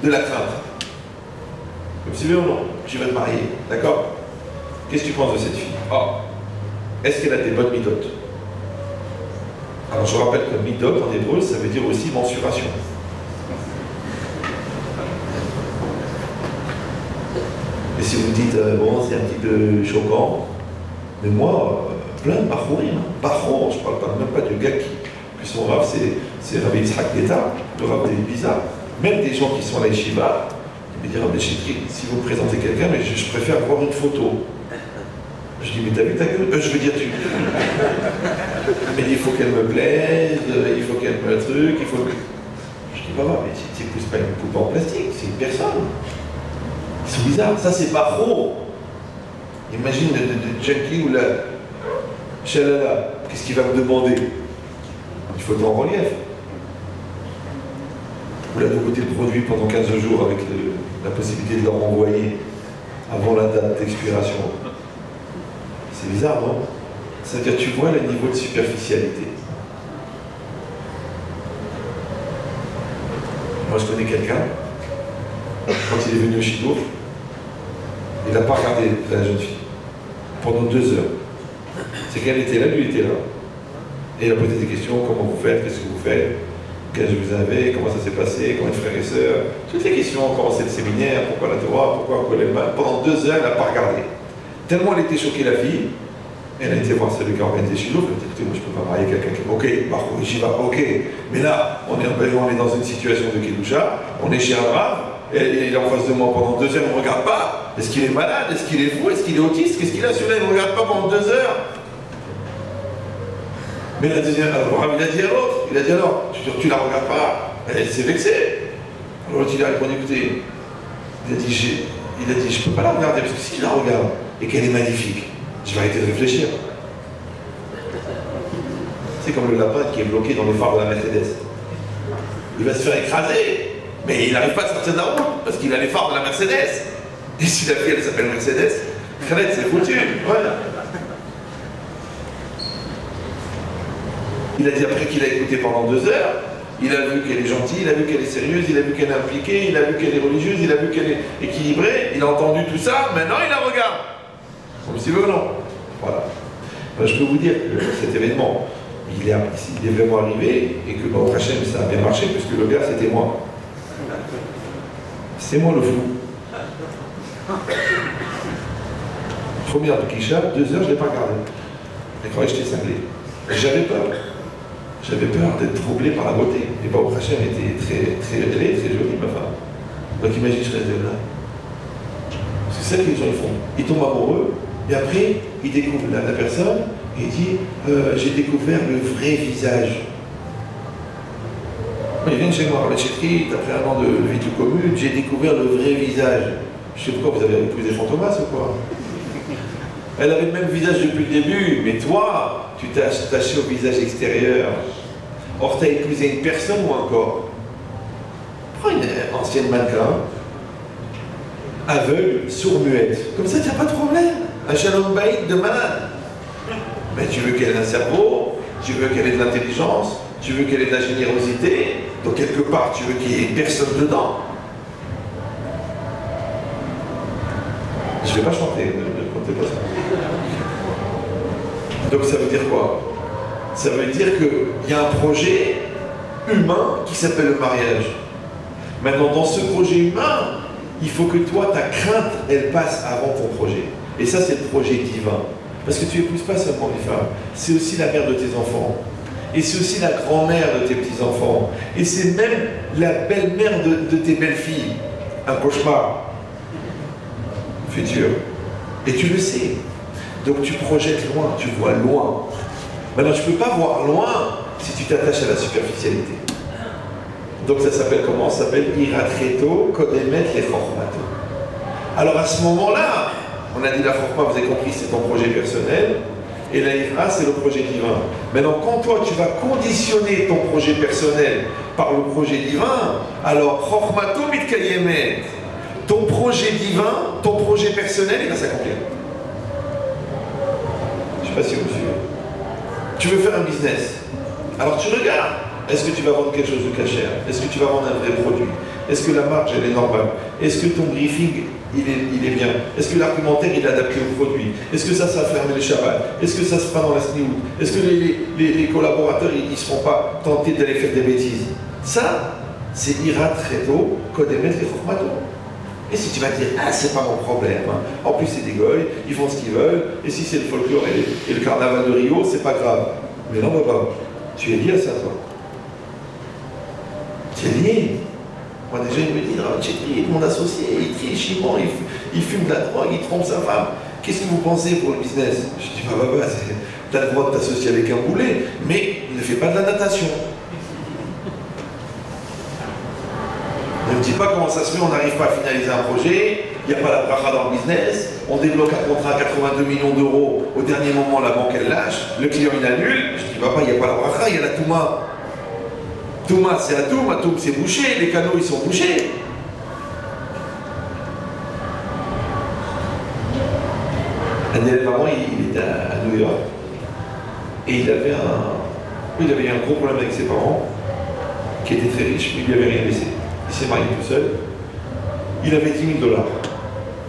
[SPEAKER 1] de la crainte. Comme c'est bien ou non? Tu vas te marier, d'accord? Qu'est-ce que tu penses de cette fille? Ah, est-ce qu'elle a des bonnes midotes? Alors je rappelle que midot en hébreu, ça veut dire aussi mensuration. Et si vous dites, bon, c'est un petit peu choquant, mais moi, plein de Bahourim, Bahron, je ne parle même pas du gars qui son rave, c'est Rabbi Yitzhak Geta, le rave des Ibiza. Même des gens qui sont à la yeshiva, ils me disent, Rabbi Yitzhak, si vous me présentez quelqu'un, mais je préfère voir une photo. Je dis, mais t'as vu ta gueule? Je veux dire, mais il faut qu'elle me plaise, il faut qu'elle me truc, il faut que... Je dis, bah, mais tu n'épouses pas une poupe en plastique, c'est une personne. Ils sont bizarres, ça c'est pas trop. Imagine le junkie ou la chalala, qu'est-ce qu'il va me demander? Il faut être en relief. Ou la nouveauté de produit pendant 15 jours avec la possibilité de le renvoyer avant la date d'expiration. C'est bizarre, non? C'est-à-dire, tu vois le niveau de superficialité. Moi, je connais quelqu'un, quand il est venu au Chidour, il n'a pas regardé la jeune fille pendant 2 heures. C'est qu'elle était là, lui il était là. Et il a posé des questions, comment vous faites, qu'est-ce que vous faites, quel âge vous avez, comment ça s'est passé, combien de frères et sœurs, toutes les questions, comment c'est le séminaire, pourquoi la Torah, pourquoi on connaît mal. Pendant 2 heures, elle n'a pas regardé. Tellement elle était choquée, la fille, elle a été voir celui qui a organisé chez nous, elle a dit, écoutez, moi je ne peux pas marier quelqu'un qui... Ok, bah, j'y vais, ok. Mais là, on est dans une situation de Kedusha, on est chez un rave, et il est en face de moi pendant 2 heures, il ne me regarde pas. Est-ce qu'il est malade? Est-ce qu'il est fou? Est-ce qu'il est autiste? Qu'est-ce qu'il a celui-là? Il ne me regarde pas pendant 2 heures. Mais la deuxième, alors il a dit à l'autre, il a dit alors, tu la regardes pas. Elle s'est vexée. Alors l'autre il a répondu, écoutez, il a dit, je peux pas la regarder, parce que si je la regarde et qu'elle est magnifique, je vais arrêter de réfléchir. C'est comme le lapin qui est bloqué dans les phares de la Mercedes. Il va se faire écraser, mais il n'arrive pas à sortir de la route, parce qu'il a les phares de la Mercedes. Et si la fille, elle s'appelle Mercedes, Khaled, c'est foutu. Voilà. Il a dit après qu'il a écouté pendant 2 heures, il a vu qu'elle est gentille, il a vu qu'elle est sérieuse, il a vu qu'elle est impliquée, il a vu qu'elle est religieuse, il a vu qu'elle est équilibrée, il a entendu tout ça, maintenant il la regarde. Comme s'il veut ou non. Voilà. Je peux vous dire que cet événement, il est vraiment arrivé et que au Hachem ça a bien marché parce que le gars c'était moi. C'est moi le fou. Première Kisha, 2 heures, je ne l'ai pas regardé. Elle croyait que j'étais cinglé. J'avais peur. J'avais peur d'être troublé par la beauté. Et Baruch Hashem était très jolie, ma femme. Donc imagine, je reste là. C'est ça que les gens font. Ils tombent amoureux, et après, ils découvrent la personne, et il dit j'ai découvert le vrai visage. Ils viennent chez moi, après 1 an de vie de commune, j'ai découvert le vrai visage. Je sais pourquoi vous avez épousé Fantomas ou quoi? Elle avait le même visage depuis le début, mais toi, tu t'es attaché au visage extérieur. Or, tu as épousé une personne ou encore? Prends une ancienne mannequin, aveugle, sourd-muette. Comme ça, tu n'as pas de problème. Un shalom baïd de malade. Mais tu veux qu'elle ait un cerveau, tu veux qu'elle ait de l'intelligence, tu veux qu'elle ait de la générosité, donc quelque part, tu veux qu'il y ait personne dedans. Je ne vais pas chanter, ne comptez pas ça. Donc ça veut dire quoi? Ça veut dire qu'il y a un projet humain qui s'appelle le mariage. Maintenant, dans ce projet humain, il faut que toi, ta crainte, elle passe avant ton projet. Et ça, c'est le projet divin. Parce que tu n'épouses pas seulement les femmes, c'est aussi la mère de tes enfants. Et c'est aussi la grand-mère de tes petits-enfants. Et c'est même la belle-mère de tes belles-filles. Un cauchemar futur. Et tu le sais. Donc tu projettes loin, tu vois loin. Maintenant, tu ne peux pas voir loin si tu t'attaches à la superficialité. Donc ça s'appelle comment? Ça s'appelle Iratreto, Kodemet, les Chormato. Alors à ce moment-là, on a dit la Chorma, vous avez compris, c'est ton projet personnel. Et la Ira, c'est le projet divin. Maintenant, quand toi, tu vas conditionner ton projet personnel par le projet divin, alors Chormato mitkayemet. Ton projet divin, ton projet personnel, il va s'accomplir. Je ne sais pas si vous suivez. Tu veux faire un business. Alors tu regardes. Est-ce que tu vas vendre quelque chose de cachère? Est-ce que tu vas vendre un vrai produit? Est-ce que la marge, elle est normale? Est-ce que ton briefing, il est bien? Est-ce que l'argumentaire, il est adapté au produit? Est-ce que ça va fermer le Shabbat? Est-ce que ça se fera dans la sniout? Est-ce que les collaborateurs, ils ne seront pas tentés d'aller faire des bêtises? Ça, c'est Irat Reto, Kodemet et Chormato. Et si tu vas te dire, ah, c'est pas mon problème, hein. En plus c'est des goy, ils font ce qu'ils veulent, et si c'est le folklore et le carnaval de Rio, c'est pas grave. Mais non, papa, tu es lié à ça, toi. Tu es lié. Moi, déjà, il me dit, ah, Tchétri, mon associé, il triche, il ment, il fume de la drogue, il trompe sa femme. Qu'est-ce que vous pensez pour le business? Je dis, bah, papa, tu as le droit de t'associer avec un boulet, mais ne fais pas de la natation. Ne me dis pas comment ça se fait, on n'arrive pas à finaliser un projet, il n'y a pas la bracha dans le business, on débloque un contrat à 82 millions d'euros, au dernier moment la banque elle lâche, le client il annule, je dis papa il n'y a pas la bracha, il y a la Touma. Touma c'est Atoum, Atoum c'est bouché, les canaux ils sont bouchés. Un élève avant il était à New York et il avait eu un gros problème avec ses parents qui étaient très riches, mais il lui avait rien laissé. Il s'est marié tout seul. Il avait 10 000 $.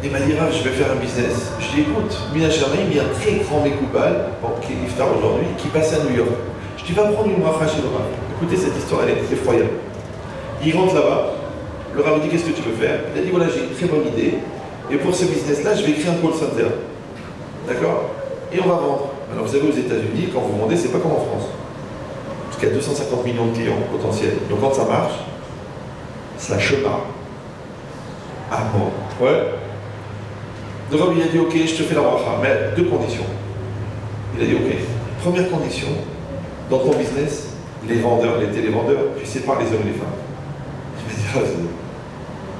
[SPEAKER 1] Il m'a dit, Rav, je vais faire un business. Je dis, écoute, Mina Shamay, il y a un très grand Mekoubal, qui est Iftar aujourd'hui, qui passe à New York. Je dis, va prendre une bracha chez le Rav. Écoutez, cette histoire, elle est effroyable. Il rentre là-bas, le Rav dit, qu'est-ce que tu veux faire? Il a dit, voilà, j'ai une très bonne idée. Et pour ce business-là, je vais créer un call center. D'accord? Et on va vendre. Alors vous savez, aux États-Unis, quand vous vendez, c'est pas comme en France. Parce qu'il y a 250 millions de clients potentiels. Donc quand ça marche, ça chemart. Ah bon? Ouais. Le Rav, il a dit, ok, je te fais la bracha, mais deux conditions. Il a dit, ok. Première condition, dans ton business, les vendeurs, les télévendeurs, tu sépares les hommes et les femmes. Je me dis, ah,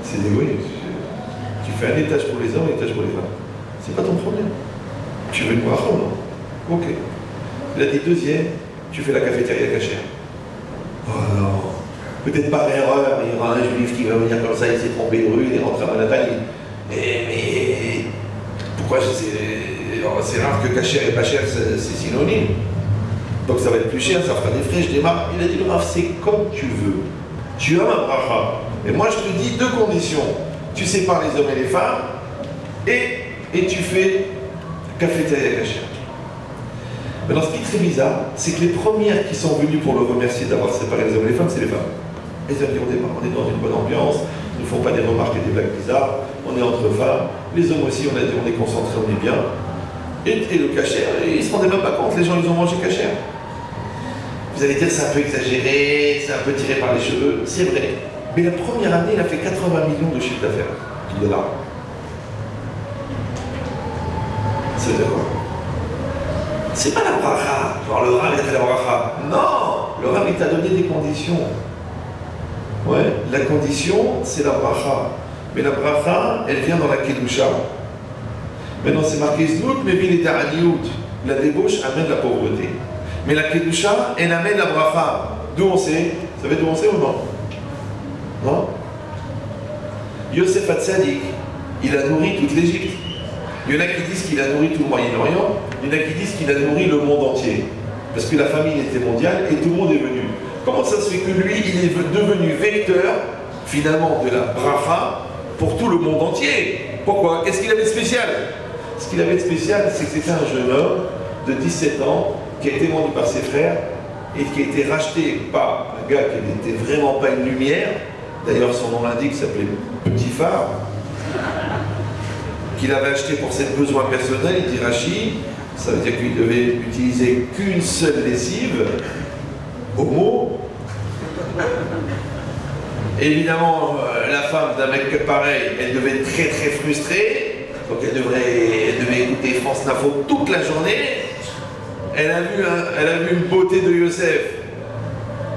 [SPEAKER 1] c'est dégoûté. Tu fais un étage pour les hommes et un étage pour les femmes. C'est pas ton problème. Tu veux une bracha ou non? Ok. Il a dit, deuxième, tu fais la cafétéria cachère. Oh non. Peut-être par erreur, il y aura un juif qui va venir comme ça, il s'est trompé de rue, il est rentré à Manhattan. Mais pourquoi c'est rare que cachère et pas cher, c'est synonyme. Donc ça va être plus cher, ça fera des frais, je démarre. Il a dit, le Rav, c'est comme tu veux. Tu as ma bracha. Et moi je te dis deux conditions. Tu sépares les hommes et les femmes, et tu fais cafétéria cachère. Maintenant, ce qui est très bizarre, c'est que les premières qui sont venues pour le remercier d'avoir séparé les hommes et les femmes, c'est les femmes. Les hommes disent, on est dans une bonne ambiance, ne font pas des remarques et des blagues bizarres, on est entre femmes, les hommes aussi, on a dit, on est concentrés, on est bien. Et le cachère, ils ne se rendaient même pas compte, les gens, ils ont mangé cachère. Vous allez dire, c'est un peu exagéré, c'est un peu tiré par les cheveux, c'est vrai. Mais la première année, il a fait 80 millions de chiffre d'affaires, de dollars. Ça veut dire quoi? C'est pas la bracha, genre le Rav il a fait la bracha. Non, le Rav il t'a donné des conditions. Ouais, la condition c'est la bracha. Mais la bracha, elle vient dans la kedusha. Maintenant c'est marqué znout, mais vil et ta'aniout. La débauche amène la pauvreté. Mais la kedusha, elle amène la bracha. D'où on sait? Vous savez d'où on sait ou non? Non? Yosef Hatzadik, il a nourri toute l'Égypte. Il y en a qui disent qu'il a nourri tout le Moyen-Orient, il y en a qui disent qu'il a nourri le monde entier. Parce que la famine était mondiale et tout le monde est venu. Comment ça se fait que lui, il est devenu vecteur, finalement, de la bracha pour tout le monde entier? Pourquoi? Qu'est-ce qu'il avait de spécial? Ce qu'il avait de spécial, c'est que c'était un jeune homme de 17 ans qui a été vendu par ses frères et qui a été racheté par un gars qui n'était vraiment pas une lumière. D'ailleurs, son nom l'indique, il s'appelait Petit Phare. Qu'il avait acheté pour ses besoins personnels, il dit Rachid, ça veut dire qu'il devait utiliser qu'une seule lessive, homo. Évidemment, la femme d'un mec pareil, elle devait être très très frustrée, donc elle devait écouter France Info toute la journée. Elle a vu une beauté de Yosef,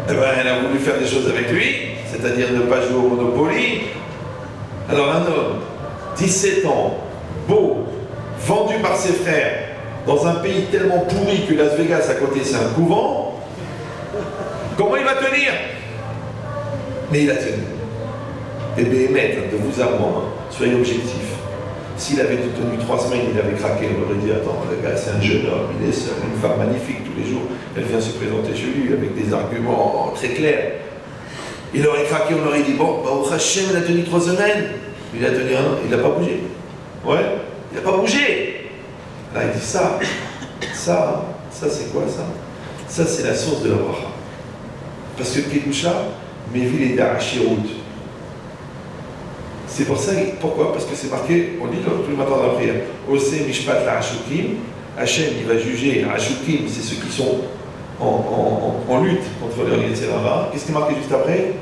[SPEAKER 1] eh ben, elle a voulu faire des choses avec lui, c'est-à-dire ne pas jouer au Monopoly. Alors un homme, 17 ans, beau, vendu par ses frères, dans un pays tellement pourri que Las Vegas à côté c'est un couvent, comment il va tenir? Mais il a tenu. Et bien, de vous à moi, soyez objectifs. S'il avait tenu 3 semaines, il avait craqué, on aurait dit, attends, le gars c'est un jeune homme, il est seul, une femme magnifique tous les jours, elle vient se présenter chez lui avec des arguments très clairs. Il aurait craqué, on aurait dit, bon, bah, au Hachem, il a tenu 3 semaines. Il a tenu 1 an, il n'a pas bougé. Ouais, il n'a pas bougé. Là, il dit ça c'est quoi ça? Ça, c'est la source de la bracha. Parce que Kedusha, Mevil et Da'ashirut. C'est pour ça, pourquoi? Parce que c'est marqué, on dit tout le matin dans la prière, Ose Mishpat la Hashukim, Hachem, il va juger, Hashukim, c'est ceux qui sont en lutte contre leur Yetzirah. Qu'est-ce qui est marqué juste après?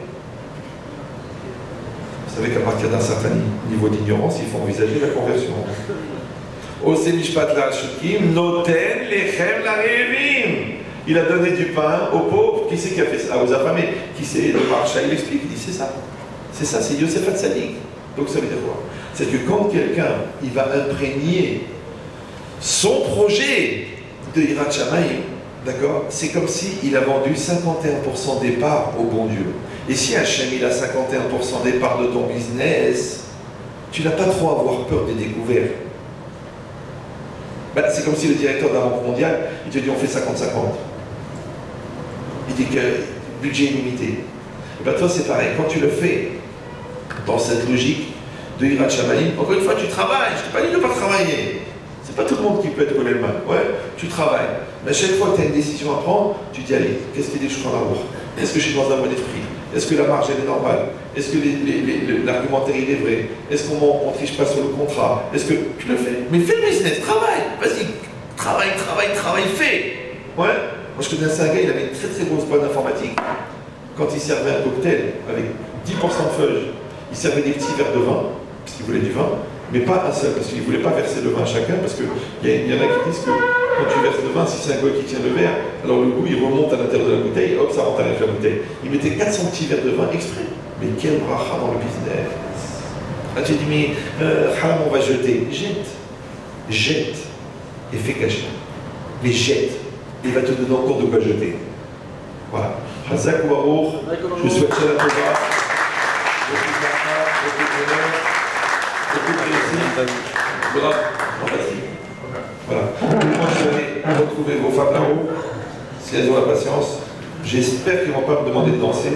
[SPEAKER 1] Vous savez qu'à partir d'un certain niveau d'ignorance, il faut envisager la conversion. Ose Mishpat la Hashukim, Noten Lechem la Revim. Il a donné du pain aux pauvres. Qui c'est qui a fait ça? Aux affamés. Qui c'est? Le Marcha, il explique, il dit c'est ça. C'est ça, c'est Yosef Hatzadik. Donc ça veut dire quoi? C'est que quand quelqu'un, il va imprégner son projet de Yirat Shamayim, d'accord? C'est comme s'il a vendu 51% des parts au bon Dieu. Et si Hachem, il a 51% des parts de ton business, tu n'as pas trop à avoir peur des découvertes. Ben, c'est comme si le directeur de la Banque mondiale, il te dit on fait 50-50. Il dit que budget illimité. Et ben toi c'est pareil, quand tu le fais dans cette logique, de Hirat Shamaïm. Encore une fois, tu travailles. Je ne t'ai pas dit de ne pas travailler. C'est pas tout le monde qui peut être Kolelman. Ouais, tu travailles. Mais à chaque fois que tu as une décision à prendre, tu dis allez, qu'est-ce qui est des choses en amour? Est-ce que je suis dans un bon esprit? Est-ce que la marge elle est normale? Est-ce que l'argumentaire il est vrai? Est-ce qu'on ne triche pas sur le contrat? Est-ce que tu le fais? Mais fais le business, travaille. Vas-y, travaille, fais. Ouais. Moi je connaissais un gars, il avait une très grosse boîte d'informatique. Quand il servait un cocktail avec 10% de feuilles, il servait des petits verres de vin, parce qu'il voulait du vin, mais pas un seul, parce qu'il ne voulait pas verser le vin à chacun, parce qu'il y en a qui disent que quand tu verses le vin, si c'est un gars qui tient le verre, alors le goût il remonte à l'intérieur de la bouteille, hop, ça rentre à l'intérieur de la bouteille. Il mettait 400 petits verres de vin exprès. Mais quel bracha dans le business. Ah, tu dis, mais haram, on va jeter. Jette. Et fais cacher. Mais jette. Il va te donner encore de quoi jeter. Voilà. Hazak ou Arour, je vous souhaite la Tova, beaucoup de bracha, beaucoup de bonheur, beaucoup de réussite. Voilà. Voilà. Moi, je vais aller retrouver vos femmes là-haut, si elles ont la patience. J'espère qu'ils ne vont pas me demander de danser.